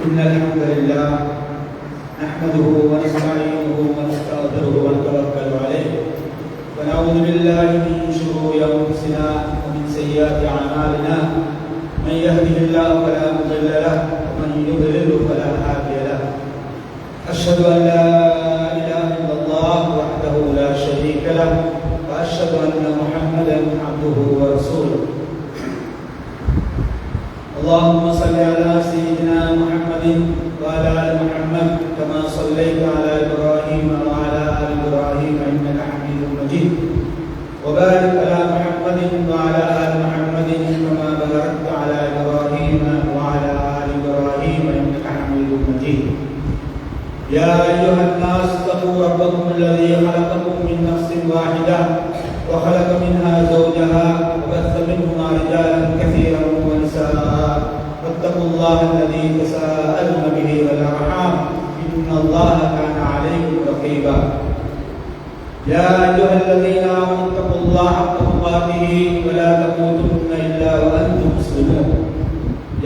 إن الحمد لله نحمده ونستعينه ونستغفره ونتوكل عليه ونعوذ بالله من شرور أنفسنا ومن سيئات أعمالنا من يهده الله فلا مضل له ومن يضلل فلا هادي له أشهد أن لا إله إلا الله وحده لا شريك له وأشهد أن محمدا عبده ورسوله اللهم صل على سيدنا محمد وعلى آل محمد كما صليت على إبراهيم وعلى آل إبراهيم إنك حميد مجيد وبارك على محمد وعلى آل محمد كما باركت على إبراهيم وعلى آل إبراهيم إنك حميد مجيد يا أيها الناس اتقوا ربكم الذي خلقكم من نفس واحدة وخلق منها زوجها وبث منهما رجالا كثيرا ونساء واتقوا الله الذي تساءلون به والأرحام إن الله كان عليكم رقيبا يا أيها الذين آمنوا اتقوا الله حق تقاته ولا تموتن إلا وأنتم مسلمون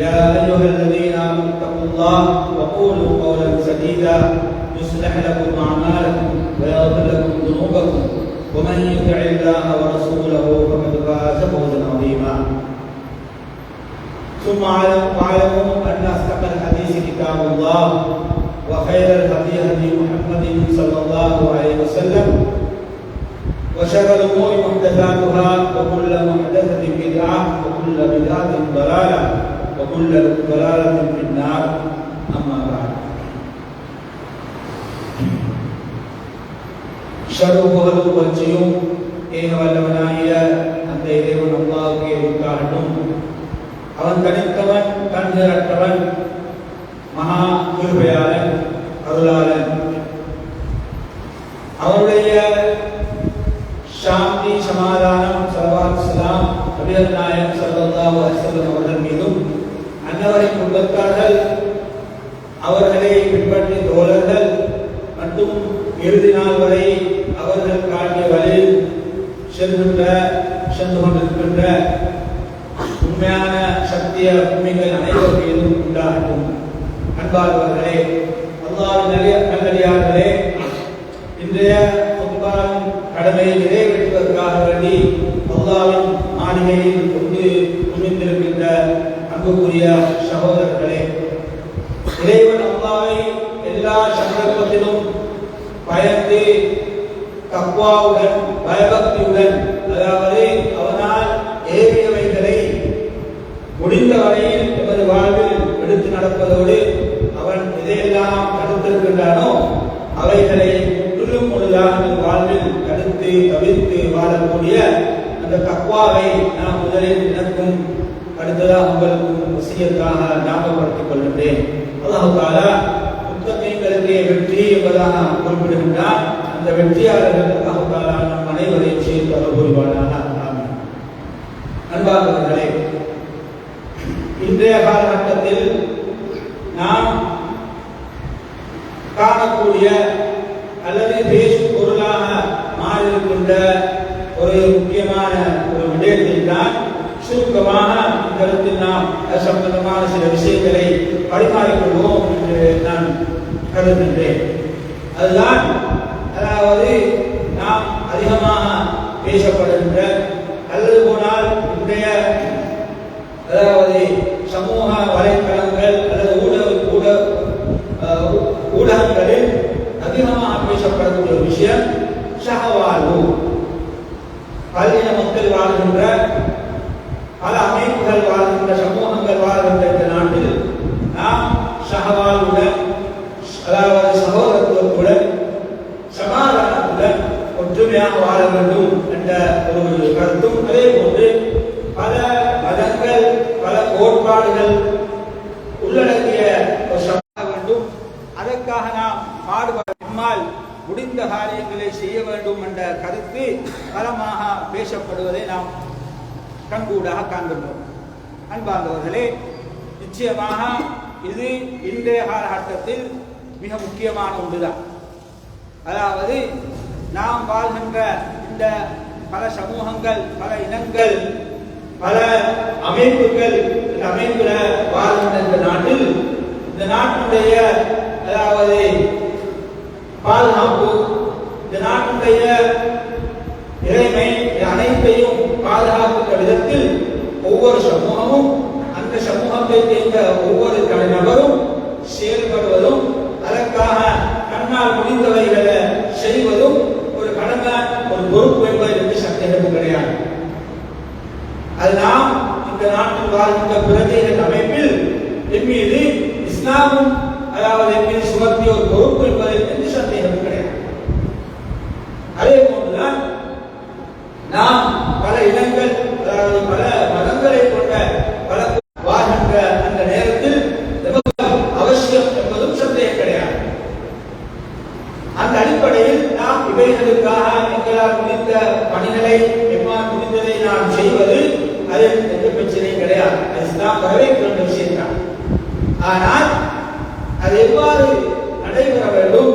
يا أيها الذين آمنوا اتقوا الله وقولوا قولا سديدا يصلح لكم أعمالكم ويغفر لكم ذنوبكم ومن يطع الله ورسوله فقد فاز فوزا عظيما ثم اعلموا ان اصدق الحديث كتاب الله وخير الهدي هدي محمد صلى الله عليه وسلم وشر الامور محدثاتها وكل محدثه بدعه وكل بدعه ضلاله وكل ضلاله في النار اما بعد ஷர்ருஹுல் வஜ்ஜும் ஏக வல்லவனாகிய அந்த இறைவன் அல்லாஹ்வுக்கே உரித்தாகட்டும். அவன் தனித்தவன், கண்கரற்றவன், மகா கிருபையாளன், அருளாளன். அவருடைய சாந்தி, சமாதானம், ஸலவாத், ஸலாம் நபிகள் நாயகம் ஸல்லல்லாஹு அலைஹி வஸல்லம் அவர்கள் மீதும், அன்னவரின் குடும்பத்தார்கள், அவர்களை பின்பற்றிய தோழர்கள் மற்றும் இறுதி நாள் வரை அவர்கள் காட்டிய வழியில் சென்று கொண்டிருக்கின்ற உண்மையான சத்திய உண்மைகள் அனைவர் மீதும் உண்டாகட்டும். அன்பார்ந்தவர்களே, அல்லாஹ்வின் நல்லடியார்களே, இன்றைய குர்ஆனின் கடமையை நிறைவேற்றுவதற்காக வேண்டி அல்லாஹ்வின் மாளிகையில் குவிந்திருக்கின்ற அன்புக்குரிய சகோதரர்களே, இறைவன் அல்லாஹ்வை எல்லா சந்தர்ப்பத்திலும் பயந்து தக்வாவுடன், பயபக்தியுடன், அதாவது அவனால் ஏவியவைகளை முடிந்த வரையில் எமது வாழ்வில் எடுத்து நடப்பதோடு அவன் எதையெல்லாம் தடுத்திருக்கின்றானோ அவைகளை முற்றிலும் முழுதாக வாழ்வில் தடுத்து தவிர்த்து வாழக்கூடிய அந்த தக்வாவை நாம் முதலில் எனக்கும் அடுத்ததாக உங்களுக்கும் வசியத்தாக ஞாபகப்படுத்திக் கொள்கின்றேன். அல்லாஹ் தஆலா முத்தகீன்களுக்கு வெற்றி என்பதாக குறிப்பிடுகின்றார். அந்த வெற்றியாளர்கள் அல்லாஹ் தஆலா நம் அனைவரையும் சேர்த்து அருள் புரிவானாக. ஆமீன். அன்பார்ந்தவர்களே, இன்றைய காலகட்டத்தில் நாம் காணக்கூடிய அல்லது பேசும் பொருளாக மாறியிருக்கின்ற ஒரு முக்கியமான ஒரு விடயத்தில் தான் சுருக்கமாக இந்த இடத்தில் நாம் சம்பந்தமான சில விஷயங்களை பரிமாறிக்கொள்வோம் என்று நான் கருதுகின்றேன். அதுதான், அதாவது நாம் அதிகமாக பேசப்படுகின்ற அல்லது போனால் இன்றைய அதாவது சமூக வலைத்தளங்கள் அல்லது ஊடகங்களில் அதிகமாக பேசப்படக்கூடிய ஒரு விஷயம் சகவாழ்வு. பல்லின மக்கள் வாழ்கின்ற, பல அமைப்புகள் வாழ்கின்ற, சமூகங்கள் வாழ்கின்ற இந்த நாட்டில் நாம் சகவாழ்வுடன், அதாவது சகோதரத்துவத்துடன், சமாதானத்துடன் ஒற்றுமையாக வாழ வேண்டும் என்ற ஒரு கருத்தும், அதே போன்று பல மதங்கள், பல கோட்பாடுகள் உள்ளடக்கிய வேண்டும், அதற்காக நாம் பாடுபடாமல் முடிந்த காரியங்களை செய்ய வேண்டும் என்ற கருத்து பலமாக பேசப்படுவதை நாம் கண்கூடாக காண்கின்றோம். அன்பார்ந்தவர்களே, நிச்சயமாக இது இன்றைய காலகட்டத்தில் மிக முக்கியமான ஒன்றுதான். அதாவது நாம் வாழ்கின்ற இந்த பல சமூகங்கள், பல இனங்கள், பல அமைப்புகள், இந்த அமைப்புல வாழ்கின்ற இந்த நாட்டில் இந்த நாட்டினுடைய அதாவது பாதுகாப்பு, இந்த நாட்டினுடைய இறைமை அனைத்தையும் பாதுகாக்கின்ற விதத்தில் ஒவ்வொரு சமூகமும் அந்த சமூகத்தை சேர்ந்த ஒவ்வொரு தனிநபரும் செயல்படுவதும் அதற்காக கண்ணால் முடிந்தவைகளை செய்வதும் ஒரு கடமை, ஒரு பொறுப்பு என்பது என்று சந்தேகம் கிடையாது. அது நாம் இந்த நாட்டில் வாழ்கின்ற பிரஜைகள் அமைப்பில் என் மீது இஸ்லாமும் அதாவது என் மீது சுமத்திய ஒரு பொறுப்பு என்பது என்று சந்தேகம் கிடையாது. அதே போன்றுதான் நாம் பல இனங்கள் அதாவது பல மதங்களை கொண்ட பல வாழ்கின்ற அந்த நேரத்தில் அவசியம் என்பதும் சந்தேகம் கிடையாது. அந்த அடிப்படையில் நாம் இவைகளுக்காக எங்களால் முடிந்த பணிகளை எவ்வாறு முடிந்ததை நாம் செய்வது அதில் எந்த பிரச்சனையும் கிடையாது. அது இஸ்லாம் வரவேற்கின்ற விஷயம் தான். ஆனால் அது எவ்வாறு நடைபெற வேண்டும்,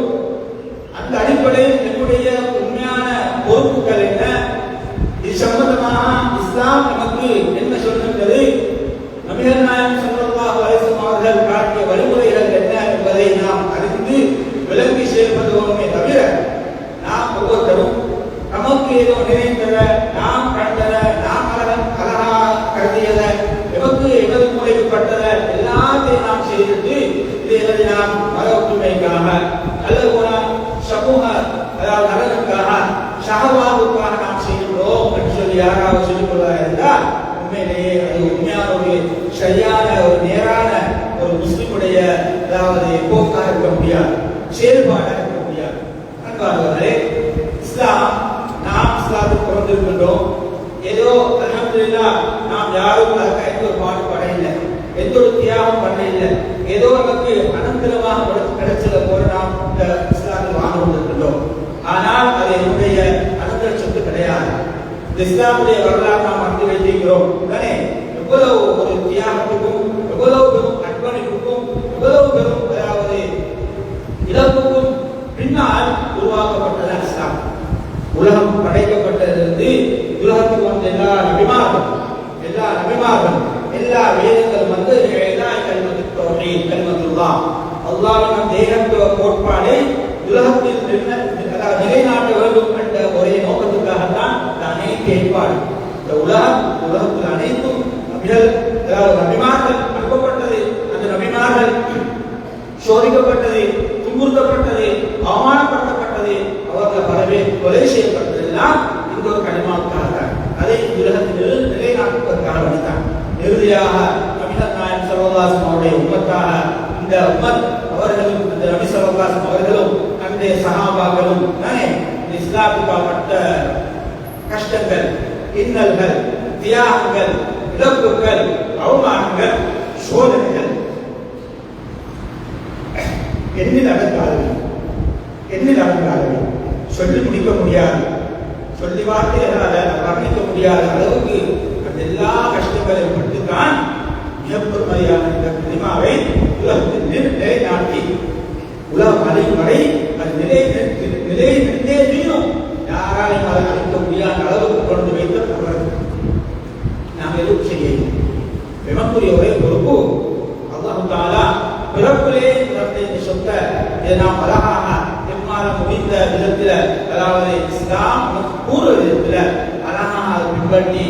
அந்த அடிப்படையில் நம்முடைய உண்மையான பொறுப்புகள் என்ன, இது சம்பந்தமாக இஸ்லாம் நமக்கு என்ன சொல்கின்றது, நபிகள் நாயகம் ஸல்லல்லாஹு அலைஹி வஸல்லம் அவர்கள் காட்டிய வழிமுறைகள் என்ன என்பதை நாம் அறிந்து விளங்கி செயல்படுவோமே தவிர நாம் ஒவ்வொருத்தரும் நமக்கு ஏதோ நினைத்தத, நாம் கண்டத, நாம் அழகா கருதியத, எமக்கு எமது மூளைப்பட்டத எல்லாத்தையும் நாம் செய்துட்டு இதை நாம் மத ஒற்றுமைக்காக அல்லது போல சமூக அதாவது நலனுக்காக ஷஹவாவுக்காக நாம் செய்கின்றோம் என்று சொல்லி யாராவது சொல்லிக் கொள்வதாக இருந்தால் உண்மையிலேயே அது உண்மையான ஒரு சரியான ஒரு நேரான ஒரு முஸ்லிமுடைய அதாவது போக்காக இருக்க முடியாது, செயல்பாடாக இருக்க முடியாது. அன்பார்களே, இஸ்லாம் நாம் இஸ்லாத்துக்கு பிறந்திருக்கின்றோம். ஏதோ அல்ஹம்துலில்லாஹ் நாம் யாரும் அதற்காக எந்த ஒரு பாடுபாட இல்லை, எந்த ஒரு தியாகம் பண்ண இல்லை, ஏதோ நமக்கு அனந்தரமாக கிடைச்சத போல நாம் இந்த இஸ்லாத்தில் வாழ்ந்து கொண்டிருக்கின்றோம். ஆனால் அது என்னுடைய அனந்தர சொத்து கிடையாது. இந்த இஸ்லாமுடைய வரலாறு நாம் அறிந்து வைத்திருக்கிறோம் தானே. எவ்வளவு ஒரு தியாகத்துக்கும், எவ்வளவு பெரும் அர்ப்பணிப்புக்கும், எவ்வளவு பெரும் அதாவது இழப்புக்கும் பின்னால் உருவாக்கப்பட்டது இஸ்லாம். உலகம் படைக்கப்பட்டதிலிருந்து உலகத்துக்கு வந்த எல்லா நபிமார்கள், எல்லா வேதங்களும் வந்து அல்லாஹ்வின் தேகத்துவ கோட்பாடை உலகத்தில் நிலைநாட்ட வேண்டும் என்ற ஒரே நோக்கத்துக்காகத்தான் அனைத்து ஏற்பாடு. இந்த உலகத்தில் அனைத்தும் நபிமார்கள் அனுப்பப்பட்டது. அந்த நபிமார்கள் சோதிக்கப்பட்டது, துன்புறுத்தப்பட்டது, அவமானப்படுத்தப்பட்டது, அவர்கள் பலவே கொலை செய்யப்பட்டதெல்லாம் இந்த ஒரு கனிமாவுக்காக அதை உலகத்தில் நிலைநாட்டுவதற்காக வந்தார். இறுதியாக நபிகள் நாயகம் ஸல்லல்லாஹு அலைஹி வஸல்லம் அவருடைய உம்மத்தாக இந்த உம்மத் அவர்களும் இந்த நபி ஸல்லல்லாஹு அலைஹி வஸல்லம் அவர்களும் அந்த சஹாபாக்களும் இந்த இஸ்லாத்துக்காகப்பட்ட கஷ்டங்கள், இன்னல்கள், தியாகங்கள், இழப்புகள், அவமானங்கள், சோதனைகள் எண்ணில் அடங்காதவை, சொல்லி முடிக்க முடியாது, சொல்லி வார்த்தைகளால் வர்ணிக்க முடியாத அளவுக்கு அந்த எல்லா கஷ்டங்களையும் மட்டும்தான் மிகப்பெருமையான இந்த கலிமாவை உலகத்தில் நிலைநாட்டி உலகம் அடையும் வரை அது நிலை நின்றே தீரும். யாராலையும் அதை அழிக்க முடியாத அளவுக்கு கொண்டு வைத்த நாம் எதுவும் செய்ய எமக்குரிய ஒரே பொறுப்பு அல்லாஹ் தஆலா பிறப்பிலே இந்த சொத்தை இதை நாம் அழகாக எம்மாற முடிந்த விதத்தில் அதாவது இஸ்லாம் கூற விதத்தில் அழகாக பின்பற்றி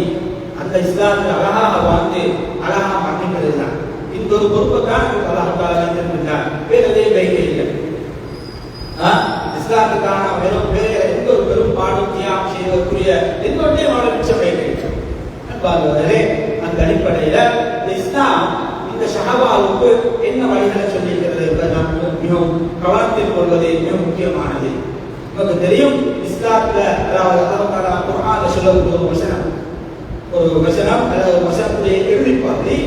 அந்த இஸ்லாத்தில் அழகாக வாழ்ந்து அழகாக மன்னிப்பது தான். இந்த ஒரு பொறுப்பை தான் அல்லாஹ் தஆலா வைத்திருக்கின்றார். வேற எதையும் வைக்க இல்லை. இஸ்லாத்துக்கான வெறும் வேற எந்த ஒரு பெரும் பாடும் தியாகம் செய்வதற்குரிய எந்த ஒன்றையும் அவளை மிச்சம் வைக்கிறேன். அந்த அடிப்படையில் இஸ்லாம் இந்த ஷஹவாவுக்கு என்ன வழிகளை சொல்லியிருக்கிறது என்பதை நாம் மிகவும் கவனத்தில் கொள்வது மிக முக்கியமானது. நமக்கு தெரியும் இஸ்லாத்துல அதாவது அல்லாஹ் குர்ஆன்ல சொல்லக்கூடிய ஒரு வசனம் அதாவது வசனத்துடைய இறுதி பகுதி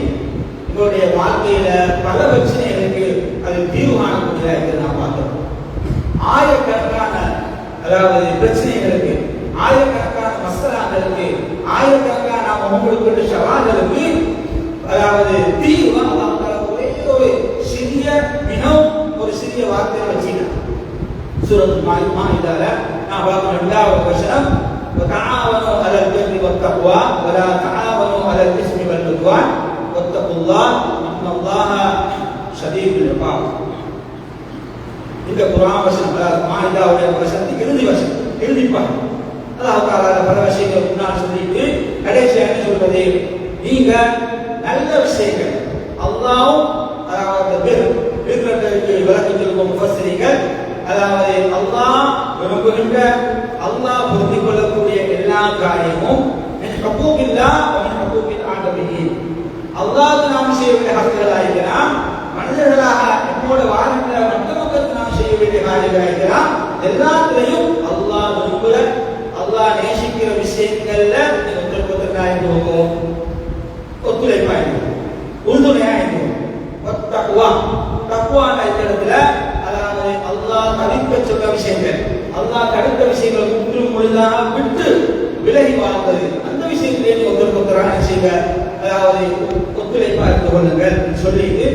எங்களுடைய வாழ்க்கையில பல பிரச்சனைகளுக்கு அது தீர்வு காணக்கூடியதாக இருக்கிறது. நாம் பார்த்தோம் ஆயிரக்கணக்கான அதாவது பிரச்சனைகளுக்கு, ஆயிரக்கணக்கான மசலாக்களுக்கு, ஆயிரக்கணக்கான நாம் உங்களுக்கு சவால்களுக்கு அதாவது தீர்வு ஒரே ஒரு சிறிய மிகவும் ஒரு சிறிய வார்த்தையை வச்சுக்கலாம். சூரத்துல் மாஇதால நான் பார்க்க இரண்டாவது வசனம் وتعاونوا على البر والتقوى ولا تعاونوا على الاثم والعدوان واتقوا الله ان الله ஷதீதுல் இகாப். இந்த குர்ஆன் வசனம் அதாவது மாயிதாவுடைய வசனத்துக்கு இறுதி வசனம், இறுதிப்பாக அல்லாஹ் தஆலா பல விஷயங்கள் முன்னால் சொல்லிட்டு கடைசியாக என்ன சொல்றது, நீங்க நல்ல விஷயங்கள் அல்லாஹ்வும் அதாவது பிறருக்கு விளக்கி சொல்லும் முஃபஸ்ஸிரீன்கள், அதாவது அல்லாஹ் விரும்புகின்ற அல்லாஹ் புரிந்து கொள்ளக்கூடிய எல்லா காரியமும் அல்லாஹ்வுக்கு நாம் செய்ய வேண்டிய ஹக்குகளாக இருக்கலாம், மனிதர்களாக நம்மோட வாழ்கின்ற மற்ற மக்களுக்கு நாம் செய்ய வேண்டிய காரியங்களாக இருக்கலாம். எல்லாத்திலையும் அல்லாஹ் விரும்புகிற அல்லாஹ் நேசிக்கிற விஷயங்கள்ல ஒத்துழைப்பா இருக்கும், உறுதுணையா இருக்கும். தக்வான இடத்துல அதாவது அல்லாஹ் தடுக்க சொல்ற விஷயங்கள், அல்லாஹ் தடுத்த விஷயங்களை முற்றும் முழுதாக விட்டு விலகி வாழ்ந்தது, அந்த விஷயத்திலே ஒருத்தரான செய்ய அதாவது ஒத்துழைப்பா இருந்து கொள்ளுங்கள் சொல்லிட்டு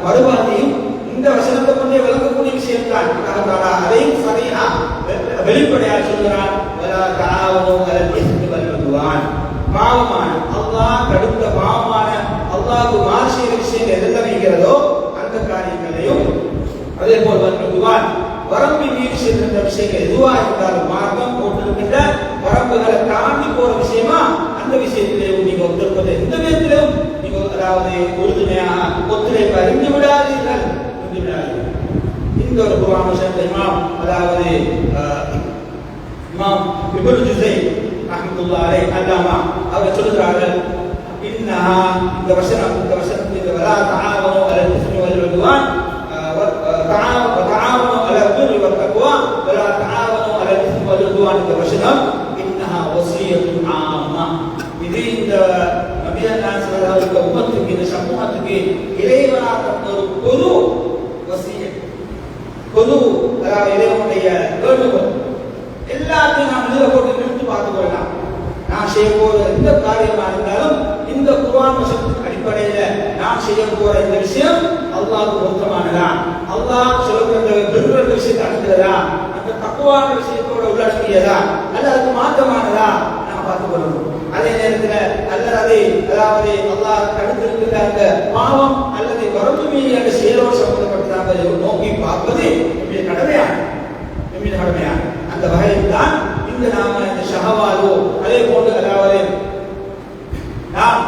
மறுபாதையும் இந்த வசனத்தை கொண்டே விளங்கக்கூடிய விஷயம் தான். அதையும் சரியா வெளிப்படையாக சொல்கிறான், பாவமான அல்லாஹ் தடுத்த பாவமான அல்லாஹ்வுக்கு மாறு செய்கிற விஷயங்கள் எதெல்லாம் இருக்கிறதோ அந்த காரியங்களையும், அதே போல் வருவான் வரம்பு மீறி செல்கின்ற விஷயங்கள் எதுவாக இருந்தாலும் மார்க்கம் போட்டிருக்கின்ற வரம்புகளை தாண்டி போற விஷயமா அந்த விஷயத்திலேயும் நீங்க ஒத்துழைப்பது எந்த விதத்திலும் நீங்க அதாவது உறுதுணையாக ஒத்துழைப்பு அறிந்து விடாதீர்கள். இந்த ஒரு குர்ஆன் வசனத்தை இமாம் அதாவது இமாம் இப்னு ஜுஸை ரஹ்மத்துல்லாஹி அலைஹி அல்லாமா அவர் சொல்கிறார்கள், இன்னஹா இந்த வசனத்துக்கு வலா தஆவனு அலல் இஸ்மி வல் உத்வான் وتعاونوا على البر والتقوى ولا تعاونوا على الاثم والعدوان. இந்த வசனம் இன்னஹா வஸியத்துன் ஆம்மா, இது இந்த நபிகள் நாயகம் ஸல்லல்லாஹு அலைஹி வஸல்லம் உம்மத்துக்கு இந்த சமூகத்துக்கு இறைவனாக ஒரு பொது வஸியத், பொது இறைவனுடைய வேண்டுகோள். எல்லாத்தையும் நாம் இதில் போட்டு நிறுத்தி பார்த்துக் கொள்ளலாம். நான் செய்ய போற எந்த காரியமாக இருந்தாலும் இந்த குர்ஆன் வசனத்தின் அடிப்படையில் நான் செய்ய போற இந்த விஷயம் அல்லாஹ்வுக்கு பொருத்தமானதா, அல்லாஹ் சொல்லுகிற விஷயத்தை அனுப்புகிறதா, அந்த தக்குவான விஷயத்தோட உள்ளடக்கியதா அல்ல அதுக்கு மாற்றமானதா நான் பார்த்துக் கொள்ளணும். அதே நேரத்தில் அல்லது அதாவது அல்லாஹ் தடுத்திருக்கிற அந்த பாவம் அல்லது வரம்பு மீறி அந்த செயலோடு சம்பந்தப்பட்டதாக நோக்கி பார்ப்பது நம்முடைய கடமையான அந்த வகையில் தான் இந்த நாம இந்த ஷஹவாலோ அதே போன்று அதாவது நாம்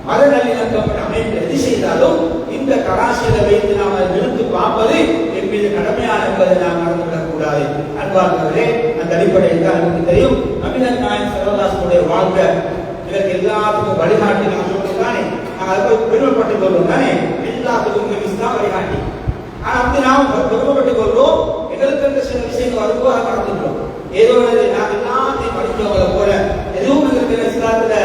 மத நல்லிணக்கம் அமைப்பு எது செய்தாலும் இந்த கராசியில வைத்து நாம் நிறுத்தி பார்ப்பது என் மீது கடமையான என்பதை நாம் மறந்துவிடக் கூடாது. அன்பார்களே, அந்த அடிப்படையில் தான் நமக்கு தெரியும் நபிகள் நாயகம் ஸல்லல்லாஹு அலைஹி வஸல்லம் வாழ்க்கை இதற்கு எல்லாத்துக்கும் வழிகாட்டி. நாம் சொல்றதானே நாங்கள் அதை பெருமைப்பட்டுக் கொள்வோம் தானே, எல்லாத்துக்கும் இஸ்லாம் வழிகாட்டி. ஆனால் அப்படி நாம் பெருமைப்பட்டுக் கொள்வோம், எங்களுக்கு சில விஷயங்கள் வரும்போது அதை மறந்துட்டோம். ஏதோ நாம் எல்லாத்தையும் படித்தவங்களை போல எதுவும் எங்களுக்கு இஸ்லாத்துல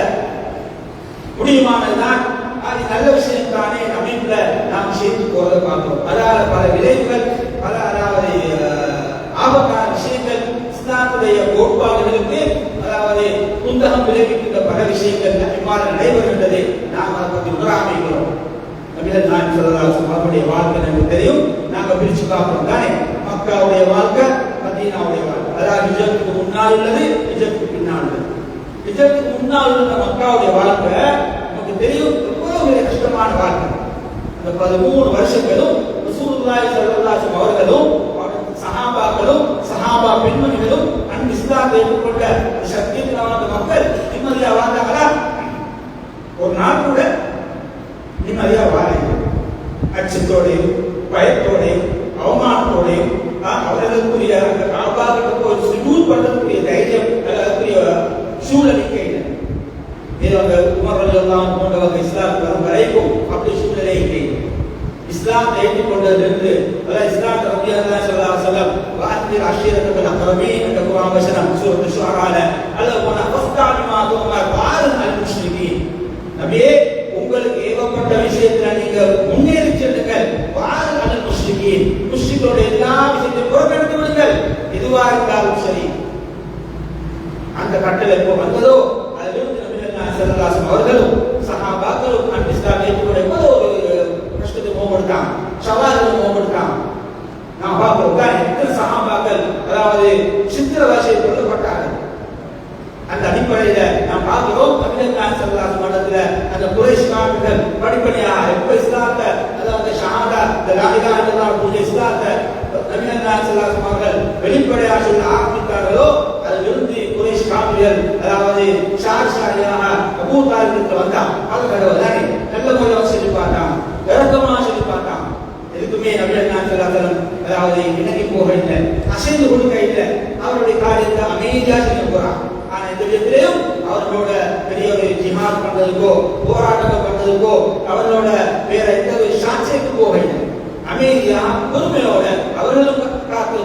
முடியுமானதுதான், அது நல்ல விஷயம் தானே அமைப்புல நாம் செய்து போறதை பார்க்கிறோம். அதாவது பல விளைவுகள், பல அதாவது ஆபத்தான விஷயங்கள் இஸ்லாத்துடைய கோட்பாடுகளுக்கு அதாவது புத்தகம் விளைவிக்கின்ற பல விஷயங்கள் இவ்வாறு நடைபெறுகின்றது. நாம் அதை பற்றி உணராமைக்கிறோம். நபிகள் நாயகம் ஸல்லல்லாஹு அலைஹி வஸல்லம் அவருடைய வாழ்க்கை நமக்கு தெரியும். நாங்கள் பிரிச்சு பார்க்கிறோம் தானே, மக்காவுடைய வாழ்க்கை, மதீனாவுடைய வாழ்க்கை, அதாவது ஹிஜ்ரத்துக்கு முன்னால் உள்ளது, ஹிஜ்ரத்துக்கு பின்னால் உள்ளது. ஹிஜ்ரத்துக்கு முன்னால் உள்ள மக்காவுடைய வாழ்க்கை நமக்கு தெரியும், எவ்வளவு கஷ்டமான வாழ்க்கை. அந்த 13 வருஷங்களும் ரசூலுல்லாஹி ஸல்லல்லாஹு அலைஹி வஸல்லம் அவர்களும் சஹாபாக்களும் சஹாபா பெண்மணிகளும் அன் இஸ்லாத்தை ஏற்றுக்கொண்ட சக்தியான மக்கள் நிம்மதியா வாழ்ந்தாங்களா? ஒரு நாள் கூட நிம்மதியா வாழ அச்சத்தோடையும் பயத்தோடையும் அவமானத்தோடையும் அவர்களுக்குரிய அந்த காபாவுக்கு ஒரு சுஜூத் பண்ணக்கூடிய தைரியம் அதற்குரிய சூழலிக்கை இல்லை. இது அந்த உமர் ரலியல்லாஹு அன்ஹு போன்றவங்க இஸ்லாம் வரும் வரைக்கும் அப்படி சூழலே இல்லை. இஸ்லாம் ஏற்றுக்கொண்டதிலிருந்து இஸ்லாம் ரலியல்லாஹு ஸல்லல்லாஹு அலைஹி வஸல்லம் வாத்திர் அஷீரத்துல் அக்ரமீன் என்ற குர்ஆன் வசனம் சூரத்து ஷுஆரால அல்லாஹ் போன ஃபஸ்தாலிமா துமர் பாரல் அல் முஷ்ரிகீன், நபியே உங்களுக்கு ஏவப்பட்ட விஷயத்துல நீங்க முன்னேறி செல்லுங்கள். பாரல் அல் முஷ்ரிகீன், முஷ்ரிக்கோட எல்லா விஷயத்தையும் புறக்கணித்து விடுங்கள், எதுவா இருந்தாலும் சரி. அந்த கட்டளை எப்போ வந்ததோ அதிலிருந்து நபிகள் நாயகம் ஸல்லல்லாஹு அலைஹி வஸல்லம் அவர்களும் சஹாபாக்களும் அந்த இஸ்லாம் ஏற்றுக்கொண்ட ஒரு கஷ்டத்தை முகப்படுத்தாங்க, சவால்களை முகப்படுத்தாங்க. நான் பார்க்கிறோம் தான் எத்தனை சஹாபாக்கள் அதாவது சித்திரவதையில் கொல்லப்பட்டார்கள். அந்த அடிப்படையில நாம் பார்க்கிறோம் நபிகள் நாயகம் ஸல்லல்லாஹு அலைஹி வஸல்லம் அந்த குறைஷ் காபிர்கள் படிப்படியாக வெளிப்படையாக சொல்ல ஆரம்பித்தார்களோ அதிலிருந்து குறைஷ் காபிர்கள் அதாவது ஷாரியாக அபூ தாலிபுக்கு வந்தான். அது கடவுள் நல்ல முறையாக சொல்லி பார்த்தான், இறக்கமாக சொல்லி பார்த்தான். எதுக்குமே நபிகள் நாயகம் அதாவது இணங்கி போக இல்லை, அசைந்து கொடுக்க இல்லை. அவருடைய காரியத்தை அமைதியாக செய்ய போறான். ஆனா இந்த விதத்திலையும் அவர்களோட பெரிய ஒரு ஜிஹாத் பண்றதுக்கோ போராட்டம் பண்றதுக்கோ அவர்களோட வேற எந்த ஒரு சாட்சியத்துக்கு போக இல்லை. அமைதியா பொறுமையோட அவர்களும் காத்து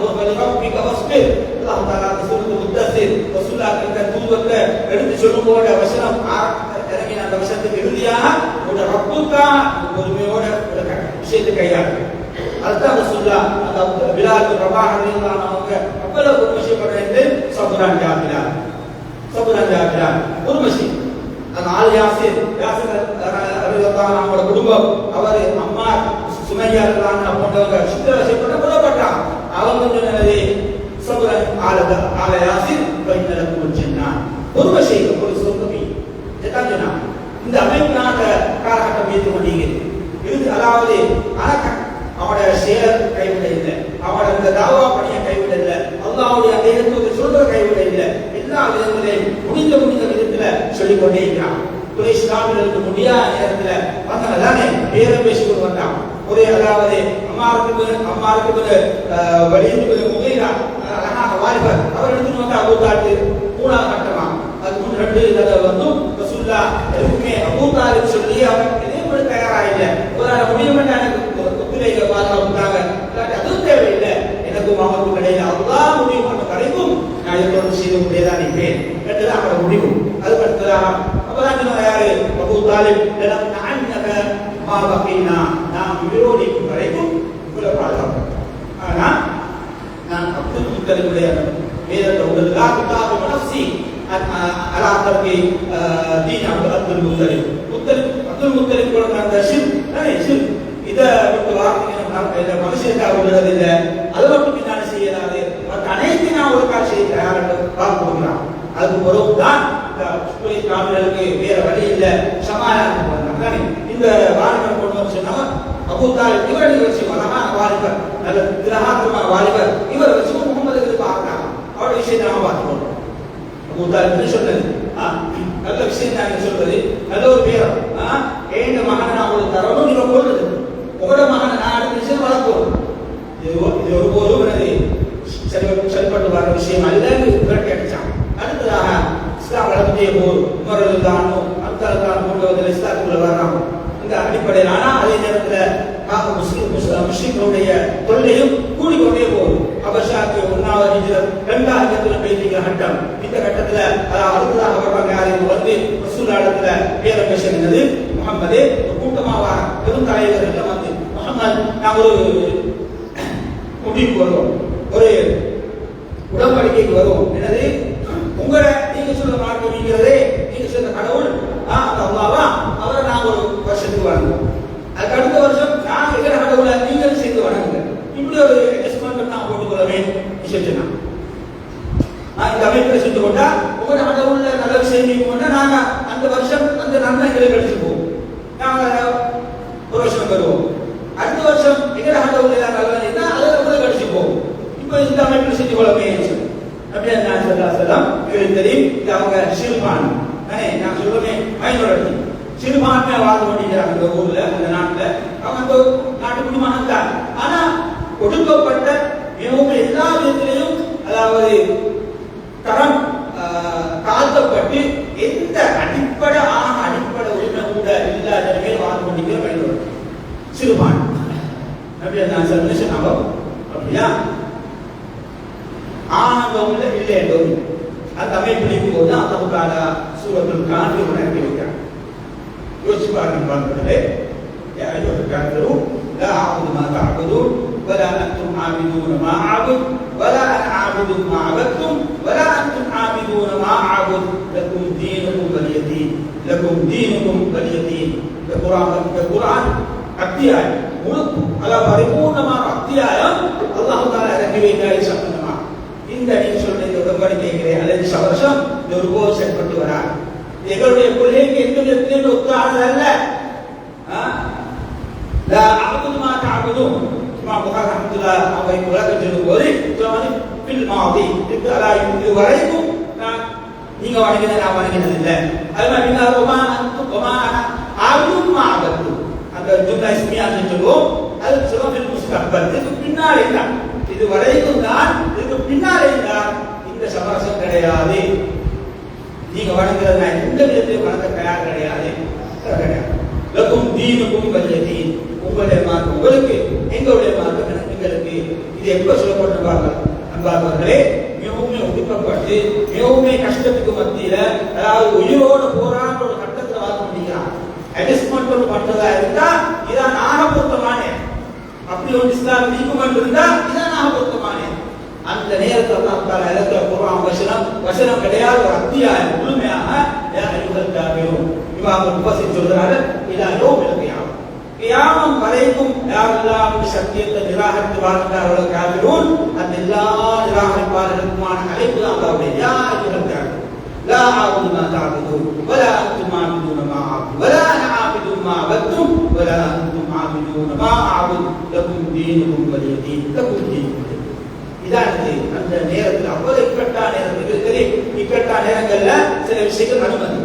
தூதத்தை எடுத்து சொல்லும் போட வசனம் இறங்கின அந்த வசனத்துக்கு இறுதியாக பொறுமையோட விஷயத்தை கையாளு. அதுதான் ரசூலுல்லா அந்த பிலால் ரபாஹ் ரலியல்லாஹு அன்ஹு அவ்வளவு ஒரு விஷயம் பண்றது சபுரான் ஜாபிரா ஒரு விஷயம். அந்த ஆல் யாசிர் ரலியல்லாஹு அன்ஹு குடும்பம் அவர் அம்மா சுமையா ரலியல்லாஹு அன்ஹா போன்றவங்க சித்திரவதைப்பட்டு கொல்லப்பட்டான். அவங்க சொன்னது சபுரான் ஆல யாசிர் பைனலக்கும் ஜன்னா ஒரு விஷயம் ஒரு சொர்க்கமே இதான் சொன்னான். இந்த அமைப்பினாக காலகட்டம் மீது கொண்டிருக்கிறது. இது அதாவது அவனுடைய செயல் கைவிட இல்லை, அவனோட இந்த தாவா பணியை கைவிட இல்லை, அல்லாஹ்வுடைய அந்த இடத்துக்கு சொல்ற கைவிட இல்லை. எல்லா விதங்களையும் முடிந்த விதத்துல சொல்லிக்கொண்டே இருக்கிறான். குறைஷ் காபிர்களுக்கு முடியாத நேரத்துல வந்தாங்க தானே பேரம் பேசிக்கொண்டு வந்தான். ஒரே அதாவது அம்மாருக்கு வலியுறுத்தி முகைரா அழகான வாலிபர் அவர் எடுத்துட்டு வந்து அபூ தாலிப் 3ஆவது கட்டமா அது 2 தடவை வந்து ரசூலுல்லா எதுவுமே அபூ தாலிப் சொல்லி அவன் இதே கூட தயாராயில்லை. ஒரு முடியும் ஒத்துழைக்க பாதுகாப்புக்காங்க அதுவும் தேவையில்லை. எனக்கும் அவருக்கும் இடையில அல்லாஹ் முடிவு பண்ண வரைக்கும் நான் இதோடு செய்து கொண்டேதான் இருப்பேன் என்றுதான் அவரோட முடிவு. அதுக்கு அடுத்ததாக அப்பதான் யாரு அபூ தாலிப் நாம் விரோதிக்கும் வரைக்கும் இவ்வளவு பாதுகாப்பு. ஆனா நான் அப்துல் முத்தலிபுடைய வேதத்தை உடலுக்கா குத்தாபு மனசி அலாத்தர்கி தீன் அப்துல் முத்தலிப் கொடுத்த அந்த ஷிர்க் இதை விட்டு வார்த்தை மனுஷனுக்காக உள்ளது இல்லை, அதை மட்டும் பின்னாடி செய்யலாது மற்ற அனைத்து நான் ஒரு காட்சி செய்ய தயாரிட்டு பார்க்க கொடுக்குறான். அதுக்கு பிறகுதான் காவிர்களுக்கு வேற வழி இல்லை சமாதானம். இந்த வாலிபர் கொண்டு வந்து சொன்னவன் அபூ தாலிப் இவரை வச்சு அழகான வாலிபர் நல்ல திரகாத்திரமான வாலிபர் இவரை வச்சு முகமது பார்க்கலாம். அவருடைய விஷயத்தை நாம பார்த்துக்கணும். அபூ தாலிப் சொன்னது நல்ல விஷயம் தான் சொல்றது, நல்ல ஒரு பேரம். ஏன் மகனை நான் உங்களுக்கு தரணும், நீங்க கொள்றது உங்களோட மகனை நான் அடுத்த விஷயம் வளர்க்கணும். இது ஒருபோதும் எனது சரிப்பட்டு வர விஷயம் அல்ல கேட்டுச்சான். அடுத்ததாக இஸ்லாம் வளர்ச்சிய போது உமரதுதானோ அப்தால்தான் போன்றவர்கள் இஸ்லாத்துக்குள்ள வர்றாங்க. இந்த அடிப்படையில் ஆனா அதே நேரத்தில் முஸ்லிம்களுடைய தொல்லையும் கூடிக்கொண்டே போகுது. அபஷாக்கு 1வது ஹிஜ்ரத் 2வது பெய்திக்கிற கட்டம். இந்த கட்டத்துல அடுத்ததாக வருவாங்க யாரும் வந்து ரசூலுல்லாஹ்விடத்துல பேரம் பேசுகிறது. முகம்மதே கூட்டமாக பெரும் தலைவர்கள் வந்து முகமது நாம் ஒரு முடிவுக்கு வருவோம், ஒரு உடன்படிக்கைக்கு வருவோம். என்னது உங்களை நீங்க சொல்ல மாட்டோங்கிறதே நீங்க சொல்ற கடவுள் அந்த அல்லாஹ்வா அவரை நான் ஒரு வருஷத்துக்கு வணங்குவோம், அதுக்கு அடுத்த வருஷம் நான் எதிர கடவுளை நீங்கள் சேர்ந்து வணங்குங்க. இப்படி ஒரு அட்ஜஸ்ட்மெண்ட் நான் போட்டுக்கொள்ளவேன் சொன்னா இந்த அமைப்பில் செஞ்சு கொண்டா உங்களோட கடவுள்ல நல்ல விஷயம் நீங்க கொண்டா நாங்க அந்த வருஷம் அந்த நன்மைகளை கிடைச்சிருப்போம். நாங்க ஒரு வருஷம் பெறுவோம், அடுத்த வருஷம் எதிர கடவுள் ஏதாவது நல்லது இருந்தால் அதை கூட கிடைச்சிருப்போம். இப்போ இந்த அமைப்பில் செஞ்சு கொள்ளவே அப்படியே நான் சொல்லலாம். இவருக்கு தெரியும் இது அவங்க சிறுபான் நான் சொல்லுவேன் பயனுடைய சிறுபான்மையா வாழ்ந்து கொண்டிருக்கிறாங்க அந்த ஊர்ல அந்த நாட்டுல. அவங்க அந்த நாட்டு குடிமகன் தான். ஆனா ஒடுக்கப்பட்ட மிகவும் எல்லா விதத்திலையும் அதாவது தரம் தாழ்த்தப்பட்டு எந்த அடிப்படை உரிமை கூட இல்லாத நிலையில் வாழ்ந்து கொண்டிருக்கிற பயனுடைய சிறுபான் அப்படியே நான் சொன்னாங்க. அப்படியா ஆனந்தம் இல்லை என்றும் அந்த அமைப்பிடிக்கும் போது அல்லாஹ் சூரத்துல் காஃபிர் உணர்த்தி வைக்கிறார். யோசிச்சு பாருங்க, لا أعبد ما تعبدون ولا أنتم عابدون ما أعبد ولا أنا عابد ما عبدتم ولا أنتم عابدون ما أعبد لكم دينكم ولي دين لكم دينكم ولي دين. القرآن அத்தியாயம் முழுக்க அதாவது பரிபூர்ணமான அத்தியாயம் அல்லாஹ் தஆலா இறக்கி வைக்கிறார். சம்பந்தமா இந்த நீங்க சொல்ற இந்த உடன்படிக்கைகளை அல்லது சவர்ஷம் இந்த ஒரு கோல் செயல்பட்டு வரார். எங்களுடைய கொள்கைக்கு எந்த விதத்திலும் ஒத்தானது அல்ல. لا أعبد ما تعبدون. இமாம் புகாரி ரஹ்மத்துல்லாஹி அலைஹி விளக்கம் சொல்லும்போது பில் மா இது வரைக்கும் நீங்க வணங்கினது நான் வணங்கினது இல்லை. அது மாதிரி அந்த ஜும்லா இஸ்மியான்னு சொல்லுவோம். அது சுலபில் முஸ்தக்பல், இதுக்கு பின்னாலே தான், இது வரைக்கும் தான், இதுக்கு பின்னாலே தான் இந்த சமரசம் கிடையாது. நீங்க வணங்குறது நான் எந்த விதத்தையும் வணங்க தயார் கிடையாது. லக்கும் தீனுக்கும் வலிய தீன், உங்களுடைய மார்க்கம் உங்களுக்கு, எங்களுடைய மார்க்கம் எங்களுக்கு. இது எப்ப சொல்லப்பட்டிருப்பாங்க அன்பார்களே? மிகவும் ஒதுக்கப்பட்டு மிகவும் கஷ்டத்துக்கு மத்தியில, அதாவது உயிரோட போராட்ட ஒரு கட்டத்தில் வாழ முடியாது. அட்ஜஸ்ட்மெண்ட் பண்றதா இருந்தா இதான் ஆகப்பொருத்தமான, அப்படி ஒரு இஸ்லாம் நீக்குமெண்ட் இருந்தா இதான் ஆகப்பொருத்தமான. அந்த நேரத்தில் அல்லாஹ் இறக்கிற குர்ஆன் வசனம் கிடையாது, ஒரு அத்தியாயம் முழுமையாக இமாம் முஃபஸிர் சொல்றாரு, இலா யௌமில் கியாமah, கியாமம் வரைக்கும் யாரெல்லாம் சத்தியத்தை நிராகரித்து வாழ்ந்தார்களோ காஃபிரூன், அந்த எல்லா நிராகரிப்பாளர்களுக்குமான அழைப்பு தான் அல்லாஹ்வுடைய யா அய்யுஹல் காஃபிரூன் லா அஅபுது மா தஅபுதூன் வலா அன்தும் ஆபிதூன மா அஅபுது வலா அனா ஆபிதும் மா அபதும் வலா அன்தும் ஆபிதூன மா அஅபுது லகும் தீனுக்கும் வலிய தீன் லகும் தீனுக்கும். இதான் அந்த நேரத்தில் அவ்வளவு இக்கட்டா நேரத்துக்கு சரி, இக்கட்டா நேரங்கள்ல சில விஷயங்கள் அனுமதி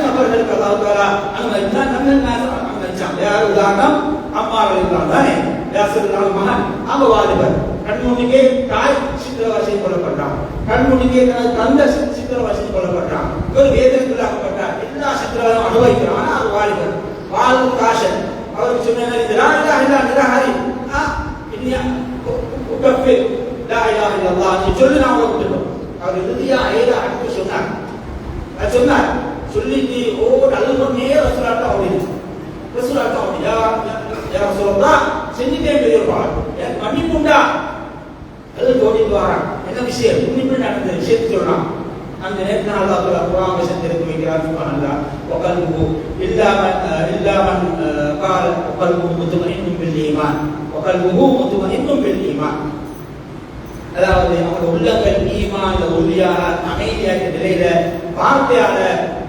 நபர்களுக்கு அல்லாஹ் தஆலா அனுமதித்தான். அனுமதிச்சான். யார் உதாரணம்? அம்மாவில் இருந்தான் தானே, யாசருல்லாஹ் மகன், அவ வாலிபர், கண்முன்னிக்கே தாய் சித்திரவதை கொல்லப்பட்டான், கண்முன்னிக்கே தனது தந்தை சித்திரவதை கொல்லப்பட்டான், ஒரு வேதனைக்குள்ளாக்கப்பட்டார், எல்லா சித்திரவதையும் அனுபவிக்கிறான். ஆனா அவர் வாலிபர், வாழ்வு காஷன். அவருக்கு சொன்னாங்க, இந்த லா இலாஹ இல்லல்லாஹ் நிராகரி, இன்னியா உகஃபி லா இலாஹ இல்லல்லாஹ் நீ சொல்லு, நான் உங்களை விட்டுட்டோம். அவர் இறுதியா ஏதோ அடுத்து சொன்னார். அது சொன்னார், சொல்லிட்டு நல்லே ரசூலாட்ட ஓடிடுச்சு. ரசூலாட்ட ஓடி யா ரசூலல்லாஹ் செஞ்சுட்டேன் பெரியவாள், மன்னிப்புண்டா? அது ஓடிட்டு வரான். என்ன விஷயம்? முன்னிப்பு நடந்த விஷயத்தை சொல்றான். அந்த நேரத்தில் அல்லாஹ் தஆலா குர்ஆன் வசனத்தை எடுத்து வைக்கிறார். சுப்ஹானல்லாஹ். வகல்பு இல்லாமன் قال وقلبه مطمئن بالإيمان وقلبه مطمئن بالإيمان. அதாவது அவங்க உள்ளங்கள் ஈமான்ல உறுதியாக அமைதியாக நிலையில வார்த்தையால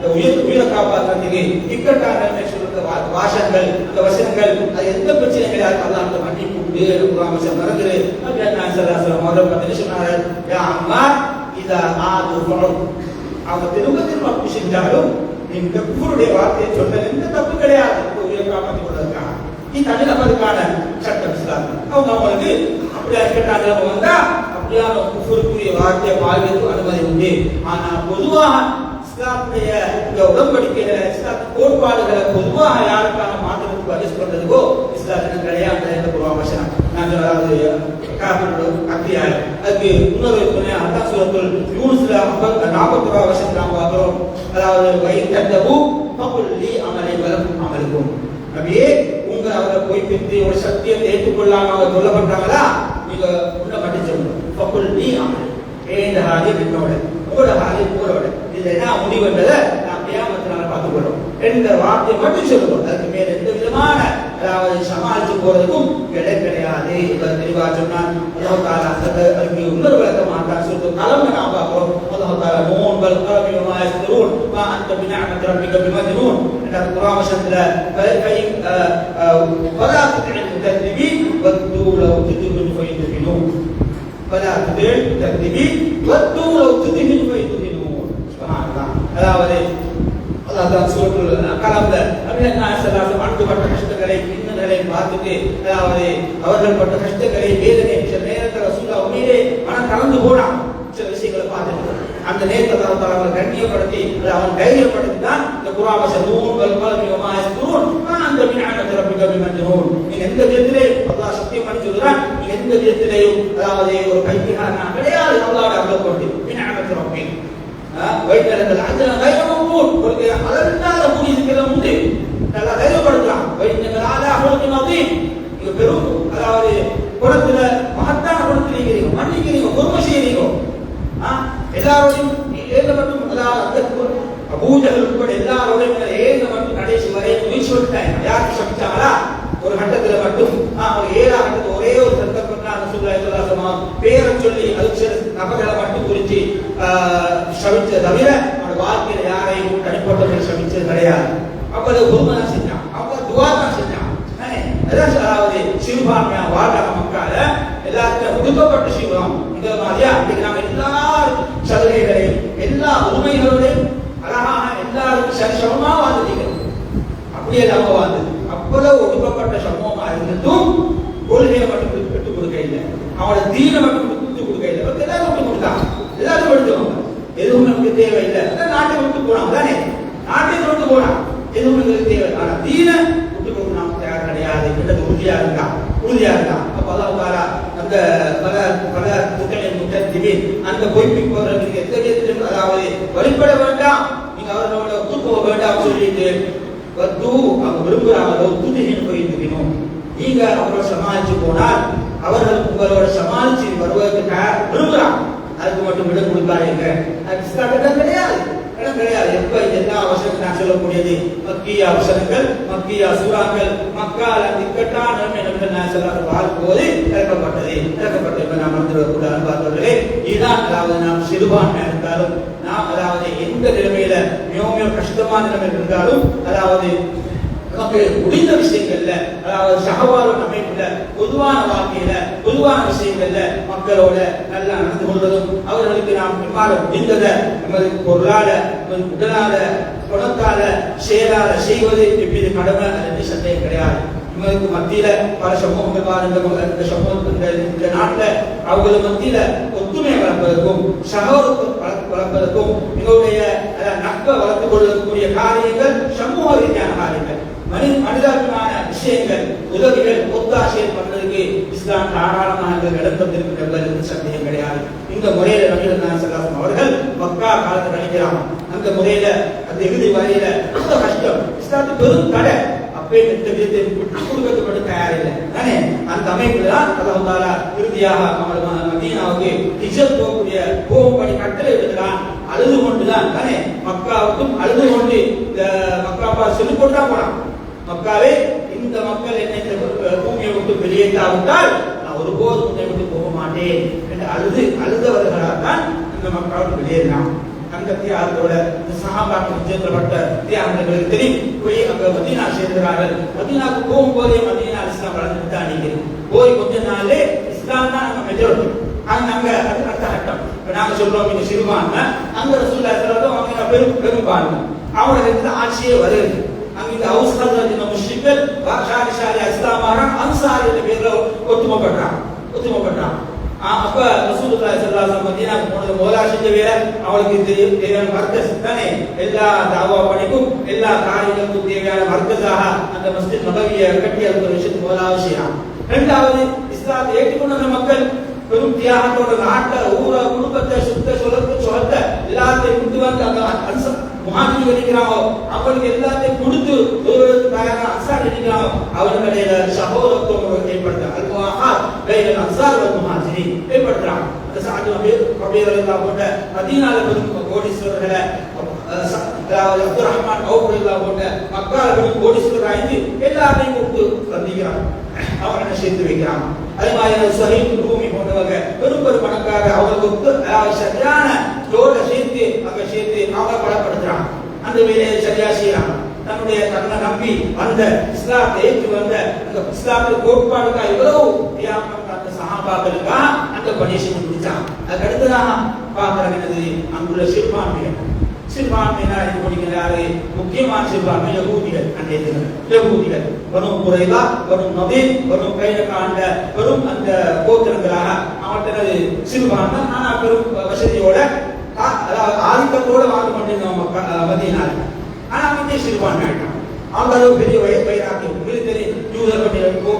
உயிரை காப்பாற்றுறதுக்கு இக்கட்டான சொல்ற வாசங்கள், அந்த வசனங்கள், அது எந்த பிரச்சனைகளாக அல்லாஹ் அந்த மன்னிப்பு உண்டு குர்ஆன் நடக்குது. நான் ஸல்லல்லாஹு அலைஹி வஸல்லம் சொன்னாரு, யா அம்மா இதா ஆது அவங்க திரும்ப அப்படி செஞ்சாலும் நீங்க குஃபருடைய வார்த்தையை சொன்ன எந்த தப்பு கிடையாது. உயிரை காப்பாற்றிக் கொள்வதற்காக நீ தனி நபருக்கான சட்டம் இஸ்லாம். அவங்களுக்கு அப்படியா இக்கட்டான வந்தா அப்படியான குஃபருக்குரிய வார்த்தையை பாவிக்கிறதுக்கு அனுமதி உண்டு. ஆனா பொதுவாக இஸ்லாமுடைய இந்த உடன்படிக்கைகளை, இஸ்லாத்தின் கோட்பாடுகளை பொதுவாக யாருக்கான மாற்றத்துக்கு அட்ஜஸ்ட் பண்றதுக்கோ இஸ்லாத்தின் கிடையாது. இந்த குர்ஆன் வசனம் நாங்கள் அதாவது அத்தியாயம் அதுக்கு இன்னொரு துணை அல்லாஹ் சூரத்துல் யூனுஸ்ல 41 வசனம் நாம் பார்க்கிறோம். அதாவது வைத்ததபு ஃபகுல் லி அமலி வலக்கும் அமலுக்கும். அப்படியே உங்க அவரை போய் பிரித்து ஒரு சத்தியத்தை ஏற்றுக்கொள்ளாம அவர் சொல்லப்பட்டாங்களா, நீங்க உள்ள மட்டும் சொல்லணும். ஃபகுல் லி அமலி, இந்த ஹாதி என்னோட, உங்களோட ஹாதி உங்களோட, இதுல என்ன முடிவுன்றதை நாம் கியாமத்தினால பார்த்துக்கொள்ளும் என்ற வார்த்தையை மட்டும் சொல்லணும். அதுக்கு மேல எந்த விதமான அதாவது சமாளித்து போறதுக்கும் இடம் கிடையாது. இவர் தெளிவா சொன்னார். அல்லாஹ் தஆலா அதுக்கு இன்னொரு விளக்கமாக தான் சொல்றது. கலமை நாம் பார்க்கிறோம். அல்லாஹ் தஆலா நூன் வல் கலமி வமா யஸ்தரூன் மா அன்த பிநிஅமத்தி ரப்பிக பிமஜ்னூன் என்ற குர்ஆன் வசனத்துல வலா துதில் முகத்திபீன் வத்து லவ் துதில் ஃபைதுஹினூன் வலா துதில் முகத்திபீன் வத்து லவ் துதில் ஃபைதுஹினூன். சுப்ஹானல்லாஹ். அதாவது அல்லாஹ் தான் சூரத்துல் கலம்ல நபிகள் ஸல்லல்லாஹு அலைஹி பட்ட கஷ்டங்களை இன்னங்களை பார்த்துட்டு, அதாவது அவர்கள் பட்ட கஷ்டங்களை வேதனை சில நேரத்தில் ரசூலுல்லாஹ் உண்மையிலே மனம் கலந்து போனான். சில விஷயங்களை பார்த்துட்டு அந்த நேரத்தில் அல்லாஹ் அவரை கண்ணியப்படுத்தி அவன் தைரியப்படுத்தி தான் இந்த குர்ஆன் வசனம் நூன் வல் கலமி வமா யஸ்தரூன் மா அன்த பிநிஅமத்தி ரப்பிக பிமஜ்னூன். நீங்க எந்த விதத்திலே அல்லாஹ் சத்தியம் பண்ணி சொல்றான், நீங்க எந்த விதத்திலேயும் அதாவது ஒரு பைத்தியக்காரன் கிடையாது. அல்லாஹ்வை அருள் கொண்டு பிநிஅமத்தி ரப்பிக வைத்தலங்கள் அந்த தைரியமும் ஒரு அளவில்லாத கூலி இதுக்கெல்லாம் உண்டு. நல்லா தைரியப்படுத்தலாம். வைத்தலங்கள் ஆலா ஹுலுகின் அதீம், நீங்க பெரும் அதாவது குணத்துல மகத்தான குணத்தில் இருக்கிறீங்க, மன்னிக்கிறீங்க, பொறுமை செய்கிறீங்க. எல்லாரோடையும் ஏங்க மட்டும் அதாவது அபூஜஹல் உட்பட எல்லாரோடையும் ஏங்க மட்டும் கடைசி வரை முயற்சி பண்ணிட்டாங்க. யாருக்கு சமைச்சாங்களா? ஒரு கட்டத்துல மட்டும் ஒரு 7ஆம் கட்டத்துல ஒரே ஒரு சந்தர்ப்பத்தில் ரசூலுல்லாஹி ஸல்லல்லாஹு அலைஹி வஸல்லம் பேரை சொல்லி அதுக்கு சில நபர்களை மட்டும் குறித்து சமைச்சதை தவிர அவனோட வாழ்க்கையில யாரையும் தனிப்பட்டவர்கள் சமைச்சது கிடையாது. அவ்வளவு பொறுமை தான் செஞ்சான், அவ்வளவு துவா தான் செஞ்சான். அதாவது சிறுபான்மையா வாழ்ற மக்களால எல்லாத்தையும் ஒதுக்கப்பட்ட சீவனம் இந்த மாதிரியா இன்னைக்கு நாம எல்லாரும் சலுகைகளையும் எல்லா உரிமைகளோடையும் அழகான எல்லாருக்கும் சமமா வாழ்ந்தீங்க. அப்படியே நம்ம வாழ்ந்தது அவ்வளவு ஒடுக்கப்பட்ட சமூகமா இருந்தும் கொள்கையை மட்டும் விட்டு கொடுக்க இல்லை, அவனோட தீனை மட்டும் விட்டு கொடுக்க இல்லை. எல்லாரும் விட்டு கொடுத்தாங்க, எல்லாரும் எடுத்துவாங்க. எதுவும் நமக்கு தேவையில்லை, நாட்டை விட்டு போனாங்க தானே, நாட்டை விட்டு போனான், எதுவும் நமக்கு தேவை. ஆனா தீனை விட்டு கொடுக்க நமக்கு தயார் கிடையாது என்றது உறுதியா இருந்தான். அப்ப அல்லாஹ் அந்த பல திட்டங்களை அந்த பொய்ப்பிப்பவர்களுக்கு எத்தகைய அதாவது வழிபட வேண்டாம், நீங்க அவர்களோட ஒத்து போக வேண்டாம் சொல்லிட்டு அவங்க விரும்புகிறாங்களோ துதிகின்னு போயிருக்கணும். நீங்க அவரோட சமாளிச்சு போனால் அவர்கள் உங்களோட சமாளிச்சு வருவதற்கு விரும்புகிறாங்க. அதுக்கு மட்டும் விட கொடுக்காதீங்க. இடம் கிடையாது, இடம் கிடையாது. எப்ப எல்லா அவசரத்தை நான் சொல்லக்கூடியது மக்கிய அவசரங்கள், மக்கிய சூறாக்கள், மக்கால் அந்த இக்கட்டான நான் சொல்ல பார்க்கும்போது இறக்கப்பட்டது நாம் மறந்துவிடக்கூடாது. பார்த்தவர்களே, இதுதான் அதாவது நாம் சிறுபான்மையா இருந்தாலும், நாம் அதாவது எந்த நிலைமையில மிகவும் கஷ்டமான நிலைமையில் இருந்தாலும், அதாவது நமக்கு முடிந்த விஷயங்கள்ல, அதாவது சகவாழ்வு அமைப்புல, பொதுவான வாழ்க்கையில, பொதுவான விஷயங்கள்ல மக்களோட நல்லா நடந்து கொள்வதும், அவர்களுக்கு நாம் எவ்வாறு முடிந்ததை நமது பொருளால, உடலால, குணத்தால, செயலால செய்வது எப்படி கடமை, அது சந்தேகம் கிடையாது. இவங்களுக்கு மத்தியில பல சமூகங்கள் இந்த சமூகத்தில் இந்த நாட்டுல அவங்களுக்கு மத்தியில ஒத்துமை வளர்ப்பதற்கும் சகோதரத்துவம் வளர்ப்பதற்கும் எங்களுடைய நட்பை வளர்த்துக் கொள்ளக்கூடிய காரியங்கள் சமூக ரீதியான காரியங்கள், மனிதாபிமான விஷயங்கள், உதவிகள், ஒத்தாசைகள் பண்றதுக்கு இஸ்லாம் தாராளமாக இடம் தந்திருக்கின்ற சந்தேகம் கிடையாது. இந்த முறையில நபிகள் நாயகம் ஸல்லல்லாஹு அலைஹி வஸல்லம் அவர்கள் மக்கா காலத்தில் நினைக்கிறாங்க. அந்த முறையில அந்த இறுதி வரையில ரொம்ப கஷ்டம், இஸ்லாத்துக்கு பெரும் தடை. அப்பே இந்த விதத்தை விட்டு கொடுக்கப்பட்டு தயாரில்லை தானே. அந்த அமைப்புல தான் அல்லாஹ் தஆலா இறுதியாக மதீனாவுக்கு ஹிஜ்ரத் போகும்படி கட்டளை விடுகிறான். அழுது கொண்டுதான் தானே மக்காவுக்கும் அழுது கொண்டு இந்த மக்கா சொல்லிக் கொண்டா போனான். மக்காவே, இந்த மக்கள் என்னை பூமியை விட்டு வெளியேற்றாவிட்டால் நான் ஒருபோதும் உன்னை விட்டு போக மாட்டேன் என்று அழுதவர்களால் தான் இந்த மக்களுக்கு வெளியேறினான். அந்த தியாகத்தோட இந்த சஹாபாக்கள் சேர்க்கப்பட்ட தியாகங்களுக்கு தெரியும். போய் அங்க மதீனா சேர்க்கிறார்கள். மதீனாவுக்கு போகும்போதே மதீனா இஸ்லாம் வளர்ந்துட்டு தான் நீங்க போய் கொஞ்ச நாளே இஸ்லாம் தான் நம்ம மெஜாரிட்டி. நாங்க அடுத்த கட்டம் நாங்க சொல்றோம் இங்க சிறுபான்மை, அங்க ரசூலுல்லாஹி ஸல்லல்லாஹு அலைஹி வஸல்லம் பெரும்பான்மை. அவங்களுக்கு ஆட்சியே வருது. அங்க இந்த அவுஸ்ஹத் முஷ்ரிக்கள் பாஷாரி இஸ்லாமார அன்சாரி என்ற பேர்ல ஒத்துமைப்பட்டான். அப்ப ரசூலுல்லாஹி ஸல்லல்லாஹு அலைஹி வஸல்லம் மதீனாவுக்கு போனது முதலா செஞ்ச வேலை அவளுக்கு தேவையான மர்கஸ் தானே, எல்லா தாவா பணிக்கும் எல்லா காரியங்களுக்கும் தேவையான மர்கஸாக அந்த மஸ்ஜித் நபவியை கட்டி அந்த விஷயத்துக்கு முதலாவது செய்யலாம். இரண்டாவது, இஸ்லாத்தை ஏற்றுக்கொண்ட மக்கள் பெரும் தியாகத்தோட நாட்டை, ஊரை, குடும்பத்தை, சொத்தை எல்லாத்தையும் கொண்டு வந்து அந்த முஹாஜிர் இருக்கிறாங்களோ அவங்களுக்கு எல்லாத்தையும் கொடுத்து அன்சார் இருக்கிறாங்க. அவர்களுடைய சகோதரத்துவம் ஏற்படுத்துறாங்க. ஏற்படுத்துறாங்க. போன்ற மதீனால பெரும் கோடீஸ்வரர்களை, அப்துல் ரஹ்மான் போன்ற மக்கால பெரும் கோடீஸ்வரர் எல்லாத்தையும் கூப்பிட்டு சந்திக்கிறாங்க, அவர்களை சேர்த்து வைக்கிறாங்க. அதே மாதிரி சஹீப் ரூமி போன்றவங்க பெரும் பெரும் பணக்காக அவங்களுக்கு சரியான ஜோட சேர்த்து அவங்க பலப்படுத்துறாங்க. அந்த வேலையை சரியா செய்யறாங்க. தன்னுடைய தன்னை நம்பி அந்த இஸ்லாத்தை ஏற்று வந்த அந்த இஸ்லாத்தின் கோட்பாடுக்காக இவ்வளவு தியாகம் அந்த சஹாபாக்களுக்காக அந்த பணியை செஞ்சு முடிச்சாங்க. அதுக்கு அடுத்ததாக பார்க்கறது அங்குள்ள சிறுபான்மையினர் இது பண்ணிக்கிற யாரு முக்கியமான சிறுபான்மை யகூதிகள். யகூதிகள் வரும் குறைவா, வரும் நதீர், வரும் கைனகாண்ட வரும் அந்த கோத்திரங்களாக அவர்களது சிறுபான்மை. ஆனா பெரும் வசதியோட ஆதிக்கத்தோட வாழ்ந்து கொண்டிருந்தவங்க மதீனால. ஆனா அவங்க சிறுபான்மை ஆயிட்டாங்க. அவங்க அளவு பெரிய வைராக்கியம் மிலிட்டரி யூதர்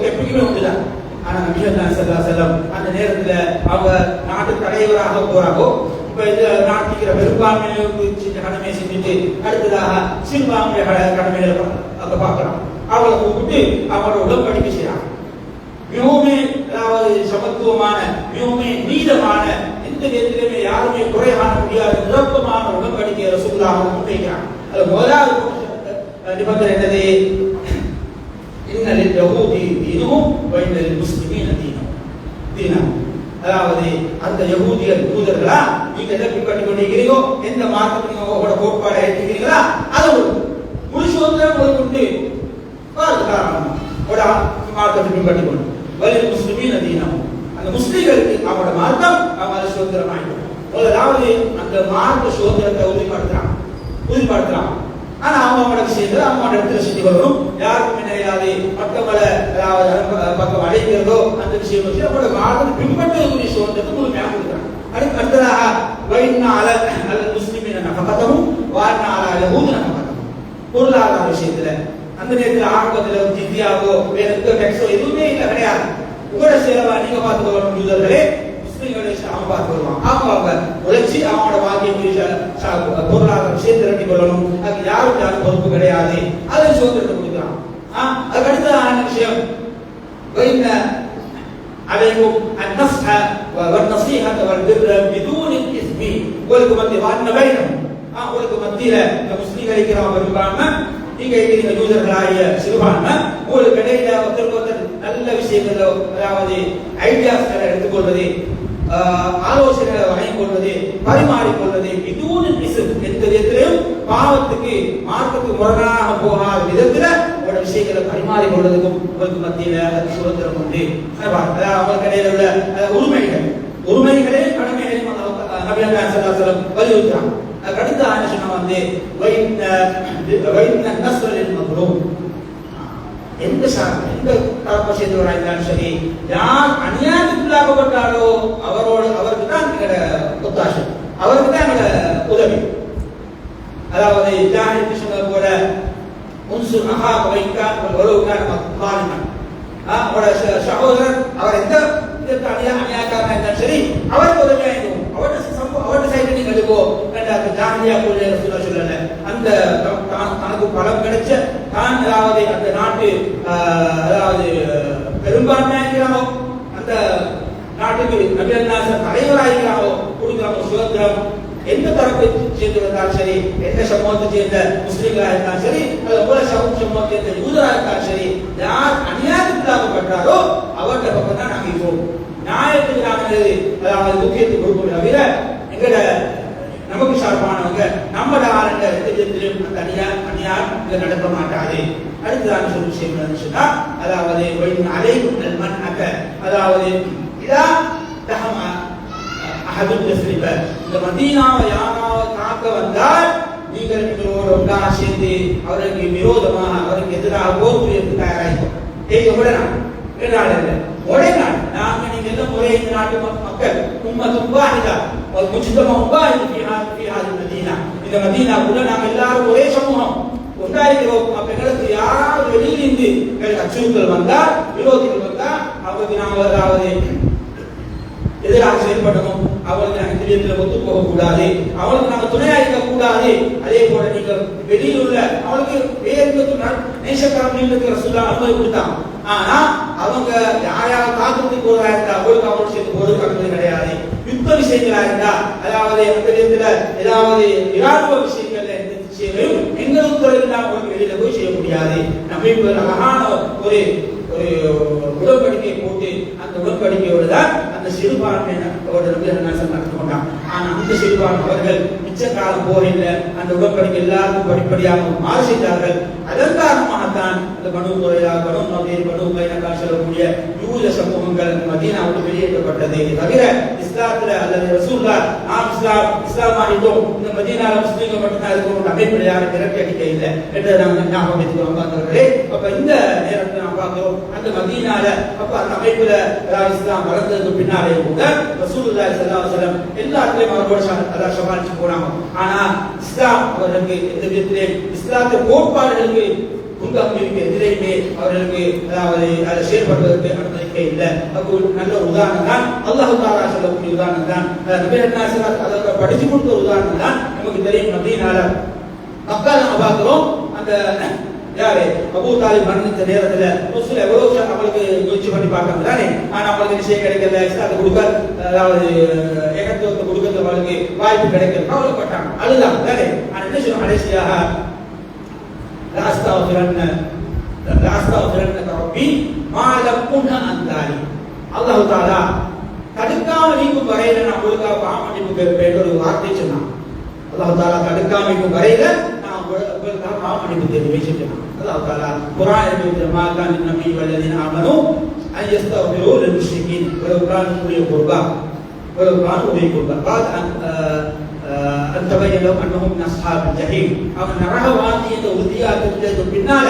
எப்பயுமே உண்டுதான். ஆனா நபிகள் நாயகம் ஸல்லல்லாஹு அலைஹி வஸல்லம் அந்த நேரத்துல அவங்க நாட்டு தலைவராக போறாங்கோ. இப்ப இந்த நாட்டிக்கிற பெரும்பான்மையினருக்கு கடமை செஞ்சுட்டு அடுத்ததாக சிறுபான்மை கடமைகளை அங்க பார்க்கலாம். அவங்களை கூப்பிட்டு அவங்களோட உடன்படிக்கை செய்யறாங்க. மிகவுமே அதாவது சமத்துவமான, மிகவுமே நீதமான, எந்த நேரத்திலுமே யாருமே குறை காண முடியாத நிரப்பமான உடன்படிக்கை ரசூலுல்லாஹ் முன்வைக்கிறாங்க. அது முதலாவது நிபந்தனை என்னது? இன்னலில் யஹூதி தீனுஹும் வ இன்னலில் முஸ்லிமீன தீனுஹும். அதாவது அந்த யஹூதிகள் யூதர்களா நீங்க எதை பின்பற்றி கொண்டிருக்கிறீங்களோ, எந்த மார்க்கத்தை உங்களோட கோட்பாடை ஏற்றுக்கிறீங்களா, அதை முழு சுதந்திரம் கொண்டு ஒரு மார்க்கத்தை பின்பற்றி கொண்டு வலில் முஸ்லிமீன தீனுஹும். அந்த முஸ்லிம்களுக்கு அவங்களோட மார்க்கம் அவங்க சுதந்திரம் ஆகிடும். அதாவது அந்த மார்க்க சுதந்திரத்தை உறுதிப்படுத்துறான். ஆனா அவங்களோட விஷயத்துல அவங்களோட இடத்துல செஞ்சு கொள்ளணும். யாருக்கும் என்ன இல்லாது மற்றவங்களை அதாவது பக்கம் அழைக்கிறதோ அந்த விஷயம் வச்சு அவங்களோட மார்க்கத்தை பின்பற்றக்கூடிய சுதந்திரத்தை முழுமையாக கொடுக்குறாங்க. அடுத்ததாக வைநாள அல்லது முஸ்லிமின் நபகத்தமும் வாழ்நாள ஊது நபகத்தமும் பொருளாதார விஷயத்துல அந்த நேரத்தில் ஆரம்பத்தில் ஜித்தியாவோ வேற எந்த டெக்ஸோ எதுவுமே இல்லை, கிடையாது. உங்களோட சேவை நீங்க பார்த்துக்கொள்ளணும். யூதர்களே முஸ்லிம்களை அவன் பார்த்து வருவான். அவங்க உழைச்சி அவனோட வாழ்க்கையை பொருளாதார விஷயத்தை திரட்டி கொள்ளணும். அது யாருக்கு யாரும் பொறுப்பு கிடையாது. அதை சுதந்திரத்தை கொடுக்குறான். அதுக்கு அடுத்ததான விஷயம் عليكم النصح والنصيحة والبر بدون الإثم உங்களுக்கு மத்திய வார்ன வேணும். உங்களுக்கு மத்தியில முஸ்லிம்களை கிராம பெரும்பான்மை, நீங்க இருக்கிற யூதர்களாகிய சிறுபான்மை, உங்களுக்கு இடையில ஒருத்தர் நல்ல விஷயங்களோ அதாவது ஐடியாஸ்களை எடுத்துக்கொள்வது, ஆலோசனைகளை வழங்கிக் கொள்வது, பரிமாறிக்கொள்வது, இதுவும் எந்த விதத்திலையும் பாவத்துக்கு மார்க்கத்துக்கு முரணாக போகாத விதத்துல ஒரு விஷயங்களை பரிமாறிக்கொள்வதற்கும் உங்களுக்கு மத்தியில சுதந்திரம் உண்டு. அவங்களுக்கு இடையில உள்ள உரிமைகளே கடமைகளையும் வலியுறுத்துறாங்க. அடுத்த ஆலோசனை வந்து எந்த தரப்பை சேர்ந்தவராக இருந்தாலும் சரி, யார் அநியாயத்துக்குள்ளாக்கப்பட்டாலோ அவருக்கு தான் ஒத்தாசை, அவருக்கு தான் உதவி. அதாவது ஜாஹித் சொன்னது போல உன்சுர் அஹாக வைக்கான் ஒருவருக்கான அவரோட சகோதரர் அவர் எந்த அநியாயக்காரனாக இருந்தாலும் சரி அவருக்கு உதவியாக இருக்கும். அவருடைய சைட்டை நீங்க எடுக்கோ ஜாமியா சொல்லல. அந்த தனக்கு பலம் கிடைச்ச தான் அதாவது அந்த நாட்டு அதாவது பெரும்பான்மையாகிறாரோ அந்த நாட்டுக்கு நபியல்லாஹ் தலைவராகிறாரோ கொடுக்குறாங்க சுதந்திரம். எந்த தரப்பை சேர்ந்திருந்தாலும் சரி, எந்த சமூகத்தை சேர்ந்த முஸ்லிம்களாக இருந்தாலும் சரி, சமூகத்தை சேர்ந்த யூதராக இருந்தாலும் சரி, யார் அநியாயத்துக்குள்ளாக்கப்பட்டாரோ அவருடைய பக்கம் தான் நாங்கள் இருக்கோம். நியாயத்துக்கு நாங்கள் அதாவது முக்கியத்துவம் கொடுப்போம் தவிர எங்கட நமக்கு சார்பானவங்க நம்மள ஆளுங்க எந்த விதத்திலும் அந்த அநியாயம் நடக்க மாட்டாது. அடுத்ததாக சொல்ல விஷயம் சொன்னா அதாவது அலைகுண்டல் மண் அக்க அதாவது இதா தஹம அஹதுல் தஸ்ரிப இந்த மதீனாவை யாராவது தாக்க வந்தால் நீங்கள் இவரோடு ஒன்றாக சேர்ந்து அவருக்கு விரோதமாக அவருக்கு எதிராக போர் புரியறதுக்கு தயாராகும். உடனாள் உடைநாள் நாங்க நீங்க எல்லாம் ஒரே இந்த நாட்டு மக்கள் உம்மத்தும் வாஹிதா ஒரு முஜ்தமாவும் வாஹித் மதீனா. இந்த மதீனாவுக்குள்ள நாங்க எல்லாரும் ஒரே சமூகம் ஒன்றாயிருக்கிறோம். அப்ப எங்களுக்கு யாராவது வெளியிலிருந்து அச்சுறுத்தல் வந்தால் விரோதிகள் வந்தால் அவருக்கு நாங்கள் அதாவது எதிராக செயல்படணும். அவளுக்கு நாங்கள் திடீர்னு ஒத்து போக கூடாது, அவளுக்கு நாங்கள் துணையாக இருக்க கூடாது. அதே போல நீங்க வெளியில் உள்ள அவளுக்கு வேறு நேசக்காரர்களுக்கு ரசூலுல்லாஹ் அனுமதி கொடுத்தாங்க. ஆனா அவங்க யாராவது தாக்குறதுக்கு போறதா இருந்தா அவளுக்கு அவளோட சேர்ந்து போறதுக்கு அனுமதி கிடையாது. யுத்த விஷயங்களா இருந்தா அதாவது அந்த விதத்துல ஏதாவது இராணுவ விஷயங்கள்ல எந்த விஷயங்களையும் எங்களுக்கு துறையில் அவங்களுக்கு வெளியில போய் செய்ய முடியாது. நம்ம அழகான ஒரு உடன்படிக்கையை போட்டு அந்த உடன்படிக்கையோடு தான் அந்த சிறுபான்மையோட நடந்து கொண்டான். ஆனா அந்த சிறுபான்மை அவர்கள் மிச்ச காலம் போரில் அந்த உடன்படிக்கை எல்லாருக்கும் படிப்படியாக மாறு செய்தார்கள். அதன் காரணமாகத்தான் அந்த பனு சொல்லக்கூடிய யூத சமூகங்கள் மதீனாவுக்கு வெளியேற்றப்பட்டது. தவிர இஸ்லாத்துல அல்லது ரசூலுல்லாஹ் நாம் இஸ்லாம் ஆகிட்டோம் இந்த மதீனால முஸ்லிம்கள் மட்டும்தான் இருக்கிற அமைப்பில் யாரும் விரட்டி அடிக்க இல்லை என்று நாங்கள் ஞாபகம் வைத்துக்கொள்வாங்களே. அப்ப இந்த நேரத்தில் நாம் பார்க்கிறோம் அந்த மதீனால அப்ப அந்த அமைப்புல இஸ்லாம் வளர்ந்ததுக்கு பின்னாலே கூட ரசூலுல்லாஹி ஸல்லல்லாஹு அலைஹி வஸல்லம் எல்லாத்தையும் அவரோட சமாளிச்சு போனாங்க. ஆனா இஸ்லாம் அவர்களுக்கு எந்த விதத்திலே இஸ்லாத்திய கோட்பாடுகளுக்கு உங்கமைக்கு எதிரையுமே அவர்களுக்கு அதாவது அதை செயல்படுவதற்கு அனுமதிக்க இல்லை. அப்போ நல்ல உதாரணம் தான் அல்லாஹ் தஆலா சொல்லக்கூடிய உதாரணம் தான் அதை படிச்சு கொடுத்த உதாரணம் தான் நமக்கு தெரியும். மதீனால மக்கா நம்ம பார்க்கிறோம் அந்த யாரு அபூ தாலிப் மரணித்த நேரத்துல ரசூல் எவ்வளவு அவங்களுக்கு முயற்சி பண்ணி பார்க்கறாங்க தானே. ஆனா அவங்களுக்கு விஷயம் கிடைக்கல, இஸ்லாத்தை கொடுக்க அதாவது ஏகத்துவத்தை கொடுக்கறது அவங்களுக்கு வாய்ப்பு கிடைக்கல, கவலைப்பட்டாங்க, அழுதாங்க தானே. ஆனா என்ன சொல்லுவாங்க கடைசியாக ரப்பி மா லம் குன்ஹ அன்தாலி அல்லாஹ் தஆலா தடுக்காம நீக்கும் வரையில நான் உங்களுக்காக பாவமன்னிப்பு கேட்பேன் ஒரு வார்த்தை சொன்னான். அல்லாஹ் தஆலா தடுக்காம நீக்கும் வரையில நான் உங்களுக்காக பாவமன்னிப்பு கேட்பேன் சொன்னான். அல்லாஹ் தஆலா குர்ஆனில் மாகான் நபி வல்லதீன ஆமனு அன் யஸ்தக்பிரு லில் முஷ்ரிகீன் ஒரு குர்ஆனுடைய குர்பா ஒரு உதவி கொடுப்பார். அவன் நரகவாதி என்ற உறுதியாக தெரிஞ்சதுக்கு பின்னால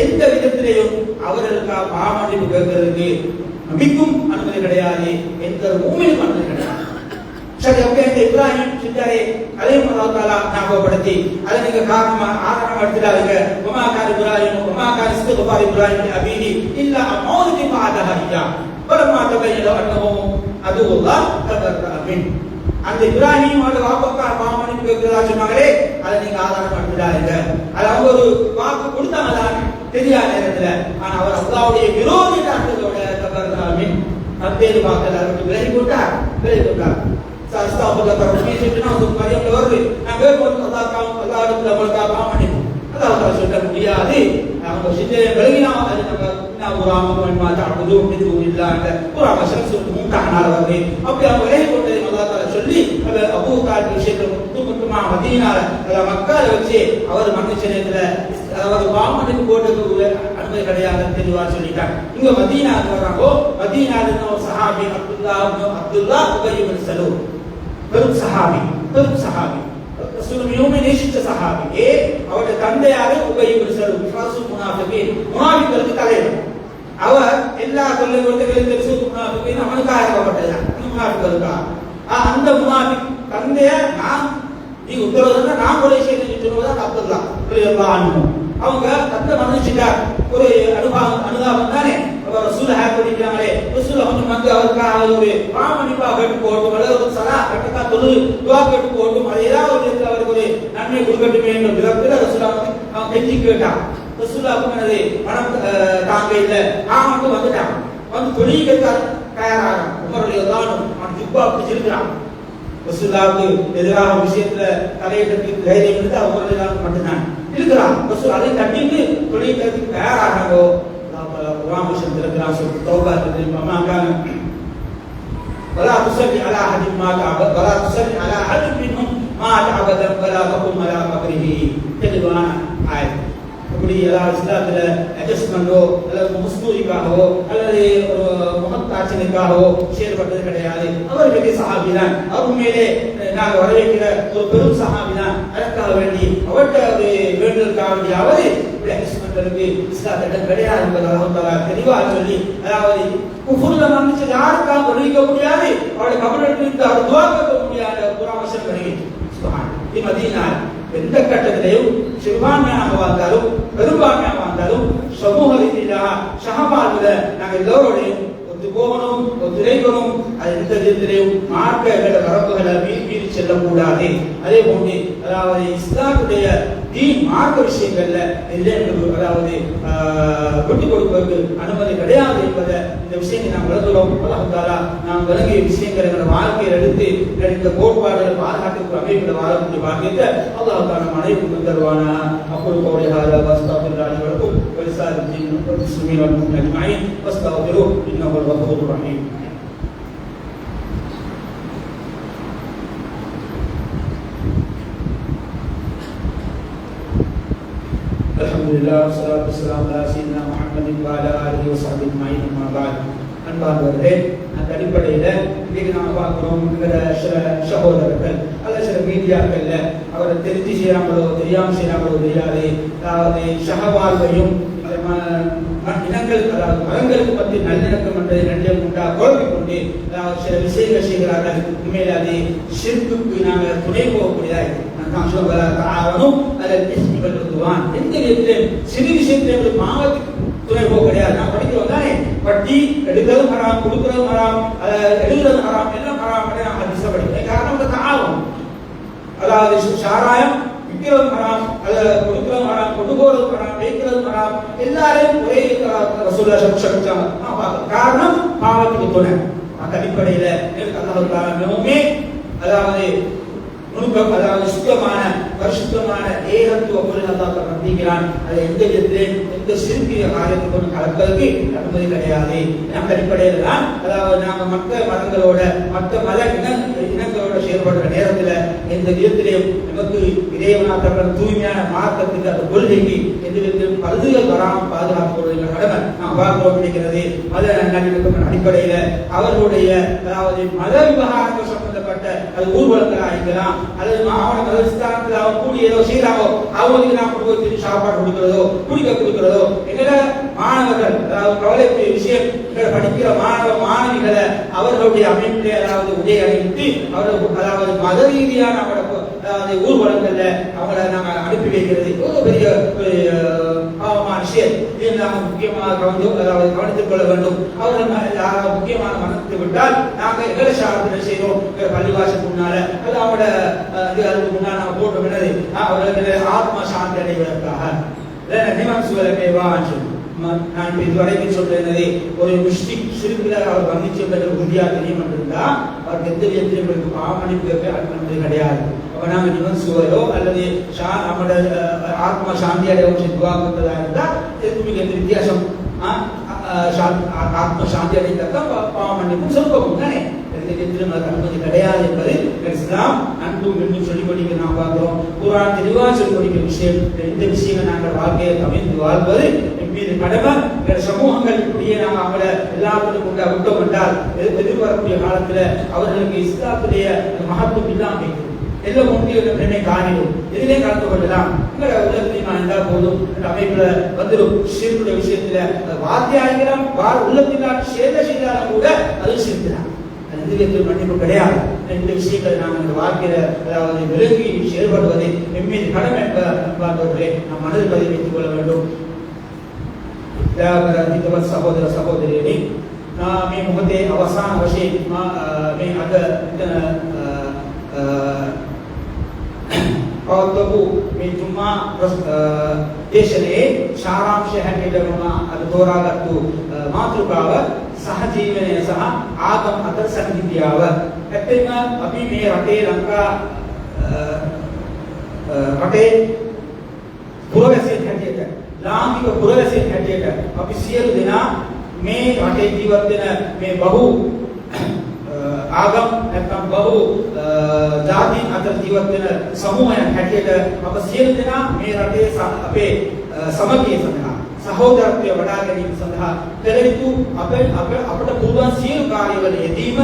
எந்த விதத்திலேயும் அவர்களுக்காக பாவமன்னிப்பு கேட்கறதுக்கு நபிக்கும் அனுமதி கிடையாது, எந்த மூமினுக்கும் அனுமதி கிடையாது. சரி, அப்படியே இந்த இப்ராஹிம் செஞ்சாரே அதையும் அல்லாஹ் தஆலா ஞாபகப்படுத்தி அதை நீங்க ஆதாரம் எடுத்துடாதீங்க. வமாகான இப்ராஹிம் வமாகான இஸ்திக்பார் இப்ராஹிம் அபீஹி இல்லா அமௌதி பாதஹியா பலமா தபையன அன்னஹு அதுல்லாஹ் தபர்ரஅ மின். அந்த இப்ராஹிம் அவரோட வாப்பக்கார பாவமன்னிப்பு கேட்கிறதா சொன்னாங்களே, அதை நீங்க ஆதாரம் எடுத்துடாதீங்க. அது அவங்க ஒரு வாக்கு கொடுத்தாங்கதான் தெரியாத நேரத்துல. ஆனா அவர் அல்லாஹ்வுடைய விரோதி டாக்டரோட தபர்ரஅ மின் அப்பேது வாக்கல அவருக்கு விலகி கொண்டார். அஸ்தக்ஃபிருல்லாஹ் ரப்பி சொல்லினா அது மரியம்ல வருது. நான் வேறொரு அல்லாஹ்வுக்கு நம்மளுக்காக பாவமன்னிப்பு அல்லாஹ் சொல்ல முடியாது. அவங்க சிந்தையை விலகினா அது நம்ம ஒரு ஆமன் மாதா அபுது இது இல்லாத ஒரு அவசரம் சொல்லி மூன்றானால வருது. அப்படி அவங்க விலகி கொண்டதை அல்லாஹ் தஆலா சொல்லி அபூ தாலிப் விஷயத்துல முத்துமா மதீனால மக்கால வச்சு அவர் மன்னிச்சனத்துல அவர் பாவமன்னிப்பு போட்டதுக்கு அனுமதி கிடையாது தெளிவா சொல்லிட்டாங்க. இங்க மதீனாவுக்கு வர்றாங்க. மதீனால ஒரு சஹாபி அப்துல்லா உபை இப்னு சலூல், பெரும் சஹாபி ரசூலுல்லாஹி நேசித்த சஹாபி. அவருடைய தந்தையார் உபை இப்னு சலூல் ஃபாஸு முனாஃபிகீன், முனாஃபிகளுக்கு தலைவர். அவர் எல்லா தொல்லைகளுக்கும் தெரிசு முனாஃபிகீன் அவனுக்காக ஏற்பட்டது முனாஃபிகளுக்கா. அந்த முனாஃபிக் தந்தைய நான் நீ உத்தரவுனா நான் கொலை செய்யணும்னு சொல்லுவதா அப்துல்லா ரலியல்லாஹு அன்ஹு. அவங்க தந்தை மன்னிச்சிட்டார். ஒரு அனுதாபம் தானே. ரசூல் ஹேக் பண்ணிக்கிறாங்களே, ரசூல் வந்து அவருக்காக ஒரு பாவமன்னிப்பா கேட்டு போட்டும், அல்லது ஒரு சலா கட்டக்கா தொழு துவா கேட்டு போட்டும், அது ஏதாவது ஒரு இடத்துல அவருக்கு ஒரு நன்மை கொடுக்கட்டுமே என்ற விதத்தில் ரசூலா அவன் கெஞ்சி கேட்டான். ரசூலாவுக்கு எனது மனம் தாங்க இல்லை, நான் மட்டும் வந்துட்டான். வந்து தொழிலுக்கு தயாராக உமருடைய தானும் அவன் ஜுப்பா பிடிச்சிருக்கிறான். ரசூலுல்லாஹ்வுக்கு எதிராக விஷயத்துல தலையிட்டதுக்கு தைரியம் இருந்து அவங்களுடைய மட்டும்தான் இருக்கிறான். ரசூல் அதை தட்டிட்டு தொழிலுக்கு தயாராகவோ குர்ஆன் திறக்கிறான். தௌபா மமாகான ولا تصلي على احد مات ولا تصلي على احد منهم مات ابدا ولا تقم على قبره. தெளிவான ஆயத். இப்படி ஏதாவது இஸ்லாத்துல அட்ஜஸ்ட்மெண்டோ அல்லது முஸ்தூரிக்காகவோ அல்லது ஒரு முகத்தாட்சியனுக்காகவோ செயல்பட்டது கிடையாது. அவர் பெரிய சஹாபி தான். அவர் உண்மையிலே நாங்கள் வரவேற்கிற ஒரு பெரும் சஹாபி தான். அதற்காக வேண்டி அவர்கிட்ட ஒரு வேண்டுதலுக்காக வேண்டி அவர் அட்ஜஸ்ட்மெண்ட்களுக்கு இஸ்லாத்திடம் கிடையாது என்பதை அல்லாஹ் தஆலா தெளிவாக சொல்லி, அதாவது குஃப்ர்ல மன்னிச்சு யாருக்காக ஒழிக்க முடியாது, அவருடைய கபரிலிருந்து அவர் துஆ கேட்க முடியாத ஒரு அவசரம் வருகிறது. சுப்ஹானல்லாஹ். மதீனா எந்த கட்டத்திலையும் சிறுபான்மையாக வாழ்ந்தாலும் பெரும்பான்மையாக வாழ்ந்தாலும் சமூக ரீதியாக சகபால்ல நாங்கள் எல்லோரோடையும் ஒத்து போகணும், ஒத்துழைக்கணும். அது எந்த விதத்திலையும் மார்க்க வரப்புகளை மீறி செல்லக்கூடாது. அதே போன்று அதாவது இஸ்லாமுடைய தீன் மார்க்க விஷயங்கள்ல அதாவது கொட்டி கொடுப்பதற்கு அனுமதி கிடையாது என்பதை இந்த விஷயங்களை நாம் விளங்குகிறோம். அல்லாஹ் தஆலா நாம் விளங்கிய விஷயங்களை எங்கள் வாழ்க்கையில் எடுத்து இந்த கோட்பாடுகளை பாதுகாப்பு அமைப்புகளை வாழக்கூடிய பாக்கியத்தை அல்லாஹ் தஆலா அனைவருக்கும் தருவானா. அப்பொழுது கோடைகால வஸ்தாபில்லாஹி வலக்கும் வலிசாரின் முஸ்லிமீன் வல் முஃமினீன் அஜ்மஈன் வஸ்தக்ஃபிரு இன்னஹு ஹுவல் கஃபூருர் ரஹீம். அல்ஹம்துலில்லாஹ் வஸ்ஸலாத்து வஸ்ஸலாமு அலா சய்யிதினா முஹம்மதின் வ அலா ஆலிஹி வஸஹ்பிஹி அஜ்மஈன். அம்மா பஅத். அன்பார்ந்தவர்களே, அந்த அடிப்படையில் இன்னைக்கு நாம் பார்க்கிறோம் சில சகோதரர்கள் அல்ல சில மீடியாக்கள்ல அவரை தெரிஞ்சு செய்யறாங்களோ தெரியாமல் செய்யறாங்களோ தெரியாது, அதாவது சகவாழ்வையும் இனங்கள் அதாவது மதங்களுக்கு பற்றி நல்லிணக்கம் என்றதை ரெண்டையும் உண்டா குழப்பிக் கொண்டு அதாவது சில விஷயங்கள் செய்கிறார்கள். உண்மையில அது ஷிர்க்குக்கு நாங்கள் துணை போகக்கூடியதாக எந்த விதத்திலும் சிறு விஷயத்திலே பாவத்துக்கு துணை போக கிடையாது. நான் படிக்கிறோம் தானே, வட்டி எடுக்கிறதும் ஹராம், கொடுக்கிறதும் ஹராம், எழுதுறதும் ஹராம், எல்லாம் ஹராம் நாங்கள் ஹதீஸை படிக்கிறோம். காரணம் தாவம், அதாவது சாராயம் விற்கிறதும் ஹராம், அதை கொடுக்கிறதும் ஹராம், கொண்டு போறதும் ஹராம், வைக்கிறதும் ஹராம், எல்லாரையும் ஒரே ரசூலுல்லாஹ் சபிச்சாங்க. காரணம் பாவத்துக்கு துணை. அந்த அடிப்படையில் அல்லாஹ் தஆலா மிகவும் அதாவது நுணுக்கம், அதாவது சுத்தமான பரிசுத்தமான ஏகத்துவ பொருள் அல்லாஹ் நம்பிக்கிறான். அதை எந்த விதத்திலும் எந்த சிறுக்கிய காரியத்தை கொண்டு கலப்பதற்கு அனுமதி கிடையாது. நம்ம அடிப்படையில் தான் அதாவது நாங்கள் மற்ற மதங்களோட மற்ற மத இனங்களோட செயல்படுற நேரத்தில் எந்த விதத்திலையும் நமக்கு இறைவனாக்கப்பட்ட தூய்மையான மார்க்கத்துக்கு அந்த கொள்கைக்கு எந்த விதத்திலும் பழுதுகள் வராமல் பாதுகாக்கக்கூடிய கடமை நாம் பார்க்கிறோம் இருக்கிறது. மத நல்லிணக்கம் அடிப்படையில் அவர்களுடைய அதாவது மத விவகாரங்கள் சம்பந்தப்பட்ட அது ஊர்வலங்களாக இருக்கலாம் அல்லது மாவட்ட மதஸ்தானத்தில் அவர் கூடி ஏதோ செய்யறாங்களோ அவங்களுக்கு நாம் கொண்டு சாப்பாடு கொடுக்கிறதோ குடிக்க கொடுக்கிறதோ எங்களோட மாணவர்கள் அதாவது கவலைக்குரிய விஷயம் படிக்கிற மாணவிகளை அவர்களுடைய அமைப்பிலே அதாவது உடை அணிவித்து அவர்கள் அதாவது மத ரீதியான அதாவது ஊர்வலங்கள்ல அவங்களை நாங்கள் அனுப்பி வைக்கிறது ஒரு பெரிய பாவமான விஷயம். இதை நாங்கள் முக்கியமாக கவனித்துக் கொள்ள வேண்டும். அவர்கள் முக்கியமான மனத்தை விட்டால் நாங்கள் எங்களை சார்பில் செய்தோம் பள்ளிவாசல் முன்னால அது அவங்களோட அதுக்கு முன்னால் நாங்கள் போட்டோம் என்னது அவர்களுக்கு ஆத்மா சாந்தி அடைவதற்காக நான் இதுவரைக்கும் சொல்றது ஒரு முஸ்லிம் சிறுபில் அவர் வர்ணிச்சு உறுதியா தெரியும் இருந்தா அவர் எந்த விதத்திலும் பாவமளிப்பு அனுமதி கிடையாது. அப்ப நாங்கள் ஜீவன் சுவரோ அல்லது நம்மளோட ஆத்மா சாந்தி அடையும் துவாக்குறதா இருந்தா எதுக்கு எந்த வித்தியாசம் ஆத்மா சாந்தி அடைந்தால் பாவமளிப்பும் சொல்லுவோம் தானே. அனுமதி கிடையாது என்பது இஸ்லாம் அன்பும் என்றும் சொல்லிக் கொண்டிருக்க நாம் பார்க்கிறோம். குர்ஆன் தெளிவாக சொல்லிக் கொடுக்கிற விஷயம் இந்த விஷயங்கள் நாங்கள் வாழ்க்கையை தவிர்த்து வாழ்வது மீது கடமை. சமூகங்கள் இப்படியே நாங்கள் அவங்கள எல்லாத்திலும் கொண்டு விட்டோம் என்றால் எதிர்வரக்கூடிய காலத்தில் அவர்களுக்கு இஸ்லாத்துடைய மகத்துவம் இல்லாமல் எல்லாம் ஒன்றிய காணிடும் எதிலே கலந்து கொள்ளலாம் உலகத்தையும் இருந்தால் போதும் அமைப்புல வந்துடும். சிறுடைய விஷயத்துல வாத்தியாயிரம் உள்ளத்தினால் சேர்ந்த செய்தாலும் கூட அது சிரிக்கிறார். மன்னிப்பு கிடையாது. இந்த விஷயங்களை நாம் இந்த வாழ்க்கையில அதாவது விலகி செயல்படுவதை எம்மீது கடமை என்பவர்களை நாம் மனதில் பதிவு வைத்துக் கொள்ள வேண்டும். சகோதர சகோதரிகளே මේ මොකද අවසාන වශයෙන් මේ අද පවත්වපු මේ තුමා දේශනේ සාරාංශය හැටියට මම අද තෝරාගත්තු මාතෘකාව සහජීවනය සහ ආගම අතර සංගීතියාව. ඇත්තෙන්ම අපි මේ රටේ ලංකා රටේ පුරවැසියෙක් හැටියට ලාංකික පුරවැසියෙක් හැටියට අපි සියලු දෙනා මේ රටේ ජීවත් වෙන මේ බහු ආගම් නැත්නම් බහු ජාති අතර ජීවත් වෙන සමූහයක් හැටියට අප සියලු දෙනා මේ රටේ අපේ සමගිය සඳහා සහෝදරත්වය වඩා ගැනීම සඳහා කළ යුතු අපට පුළුවන් සියලු කාර්යවල යෙදීම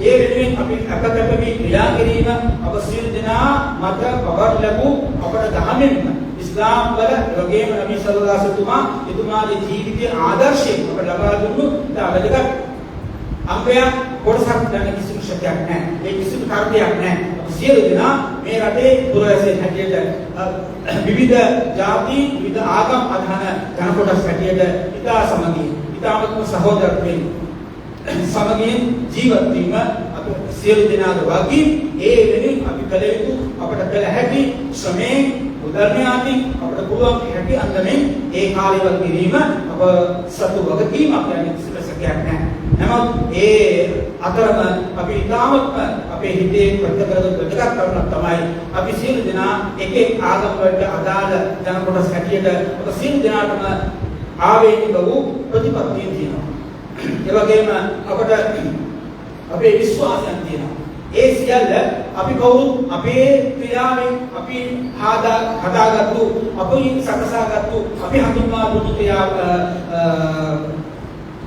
ඒ වෙනුවෙන් අපි අපකප්පී ක්‍රියා කිරීම අප සියලු දෙනා මත පවර් ලැබූ අපට දහමෙන් ඉස්ලාම් වල වගේම නබි සල්ලල්ලාහු අලයිහි වසල්ලම් එතුමාගේ ජීවිතයේ ආදර්ශයෙන් අපට ලබා දුන්නු වැදගත් අංගයක් කොටසක් ගන්න කිසිම ශක්තියක් නැහැ. ඒ කිසිම කාර්යයක් නැහැ. සියලු දෙනා මේ රටේ පුරවැසියන් හැටියට විවිධ ජාති විවිධ ආගම් අදහන ජන කොටස් හැටියට ඉතා සමගිය ඉතාමත්ම සහෝදරත්වයෙන් සමගියෙන් ජීවත් වීම අප සියලු දෙනාගේ වගකීම්. ඒ වෙනුවෙන් අපි කළ යුතු අපට කළ හැකි ශ්‍රමයෙන් උදර්ණයාදී අපට පුළුවන් හැකි අන්දමින් ඒ කාර්යවල කිරීම අප සතු වගකීමක් යන කිසිම ශක්තියක් නැහැ. නමුත් ඒ අතරම අපි ඉතාමත්ම අපේ හිතේ ප්‍රත්‍යක්ෂ වැදගත් කරුණක් තමයි අපි සියලු දෙනා එක එක් ආගම් වලට අදාළ ජන කොටස් හැටියට අප සියලු දෙනාටම ආවේනික වූ ප්‍රතිපත්තිය තියෙනවා. ඒ වගේම අපට අපේ විශ්වාසයන් තියෙනවා. ඒ සියල්ල අපි කවුරුත් අපේ ක්‍රියාවෙන් අපි හදාගත්තු අපි සකසාගත්තු අපි හඳුන්වා දුන්නු ක්‍රියා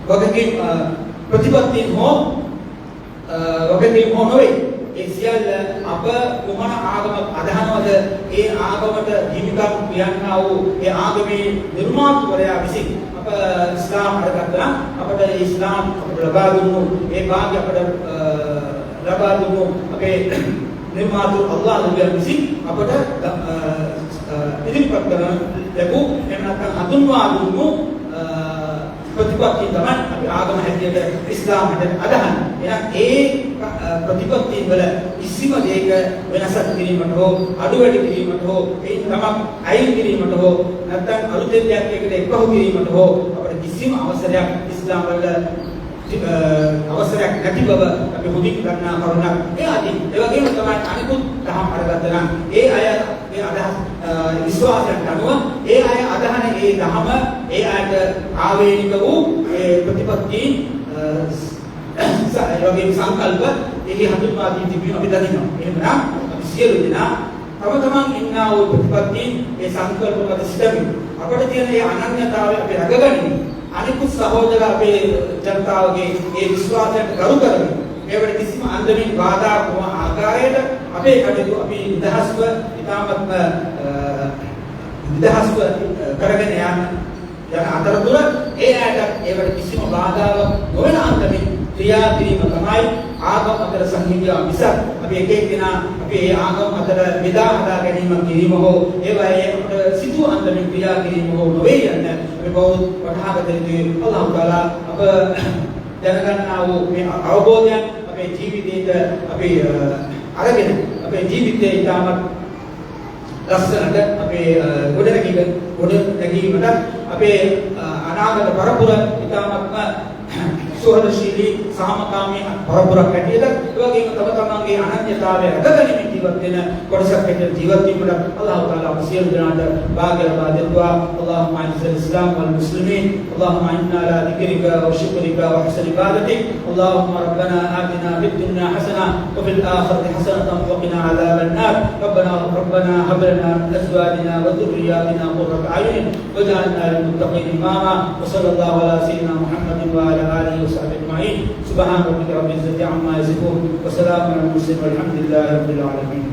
වගකීම් ප්‍රතිපත්තියෙන් හෝ වගකීම් හෝ නොවේ. ඒ සියල්ල අප කුමන ආගමක් අදහනවද ඒ ආගමට හිමිකම් කියන්නා වූ ඒ ආගමේ නිර්මාතෘවරයා විසින් අප ඉස්ලාම් අරගත්තා අපට ඉස්ලාම් අපට ලබා දුන්නු ඒ භාග්‍ය අපට ලබා දුන්නු අපේ නිර්මාතෘ අල්ලාහ් විසින් අපට ඉදිරිපත් කරන ලැබූ එහෙම නැත්නම් හඳුන්වා දුන්නු ප්‍රතිපත්තිය තමයි අපි ආගම හැටියට ඉස්ලාම් හැටියට අදහන්නේ. එහෙනම් ඒ ප්‍රතිපත්තිය වල කිසිම දෙයක වෙනසක් කිරීමට හෝ අඩු වැඩි කිරීමට හෝ ඒ තමක් අයින් කිරීමට හෝ නැත්නම් අලුතෙන් දෙයක් එකට එක්වහු කිරීමට හෝ අපිට කිසිම අවසරයක් ඉස්ලාම් වල අවසරයක් නැති බව අපි හොඳින් දන්නා කරුණක්. ඒ වගේම තමයි අනිකුත් දහම් අරගත්තා නම් ඒ අය මේ අදහස් විශ්වාසයට අනුව ඒ අය අදහන ඒ දහම ඒ අයට ආවේනික වූ ඒ ප්‍රතිපත්ති යෝගී සංකල්ප එහි හඳුන්වා දී තිබීම අපි දකිනවා. එහෙමනම් අපි සියලු දෙනා තම තමන් ඉන්නා වූ ප්‍රතිපත්ති ඒ සංකල්ප මත සිටමින් අපට තියෙන මේ අනන්‍යතාවය අපි රැකගනිමින් අනිකුත් සහෝදර අපේ ජනතාවගේ ඒ විශ්වාසයට ගරු කරමින් මේවට කිසිම අන්දමින් බාධා වන ආකාරයට අපේ කටයුතු අපි නිදහස්ව ඉතාමත්ම නිදහස්ව කරගෙන යන අතරතුර ඒ ඇයට ඒවට කිසිම බාධාවක් නොවන අන්දමින් ක්‍රියා කිරීම තමයි ආගම අතර සංහිඳියා මිසක් අපි එක එක්කෙනා අපි ඒ ආගම අතර බෙදා හදා ගැනීම කිරීම හෝ ඒවාට සිදු අන්දමින් ක්‍රියා කිරීම හෝ නොවේ යන්න අපි බෞද්ධ වටහාගතයුතුයි. අල්ලාහ් තාලා අප දැනගන්නා වූ මේ අවබෝධයන් අපේ ජීවිතයට අපි අරගෙන අපේ ජීවිතයේ ඉතාමත් ලස්සනට අපේ ගොඩනැගීමට අපේ අනාගත පරපුර ඉතාමත්ම සුහදශීලී සාමකාමී පරපුරක් හැටියට ඒ වගේම තම තමන්ගේ අනන්‍යතාවය රැකගැනීමේ ජීවත් වෙන කොටසක් හැටියට ජීවත් වීමට අල්ලාහ් තාලා සියලු දෙනාට භාග්‍ය ලබා දෙත්වා. اللهم اعز الاسلام والمسلمين اللهم اعنا على ذكرك وشكرك وحسن عبادتك اللهم ربنا آتنا في الدنيا حسنة وفي الآخرة حسنة وقنا عذاب النار ربنا هب لنا من أزواجنا وذرياتنا قرة أعين واجعلنا للمتقين إماما وصلى الله على سيدنا محمد وعلى آله وصحبه أجمعين سبحان ربك رب العزة عما يصفون وسلام على المرسلين والحمد لله رب العالمين.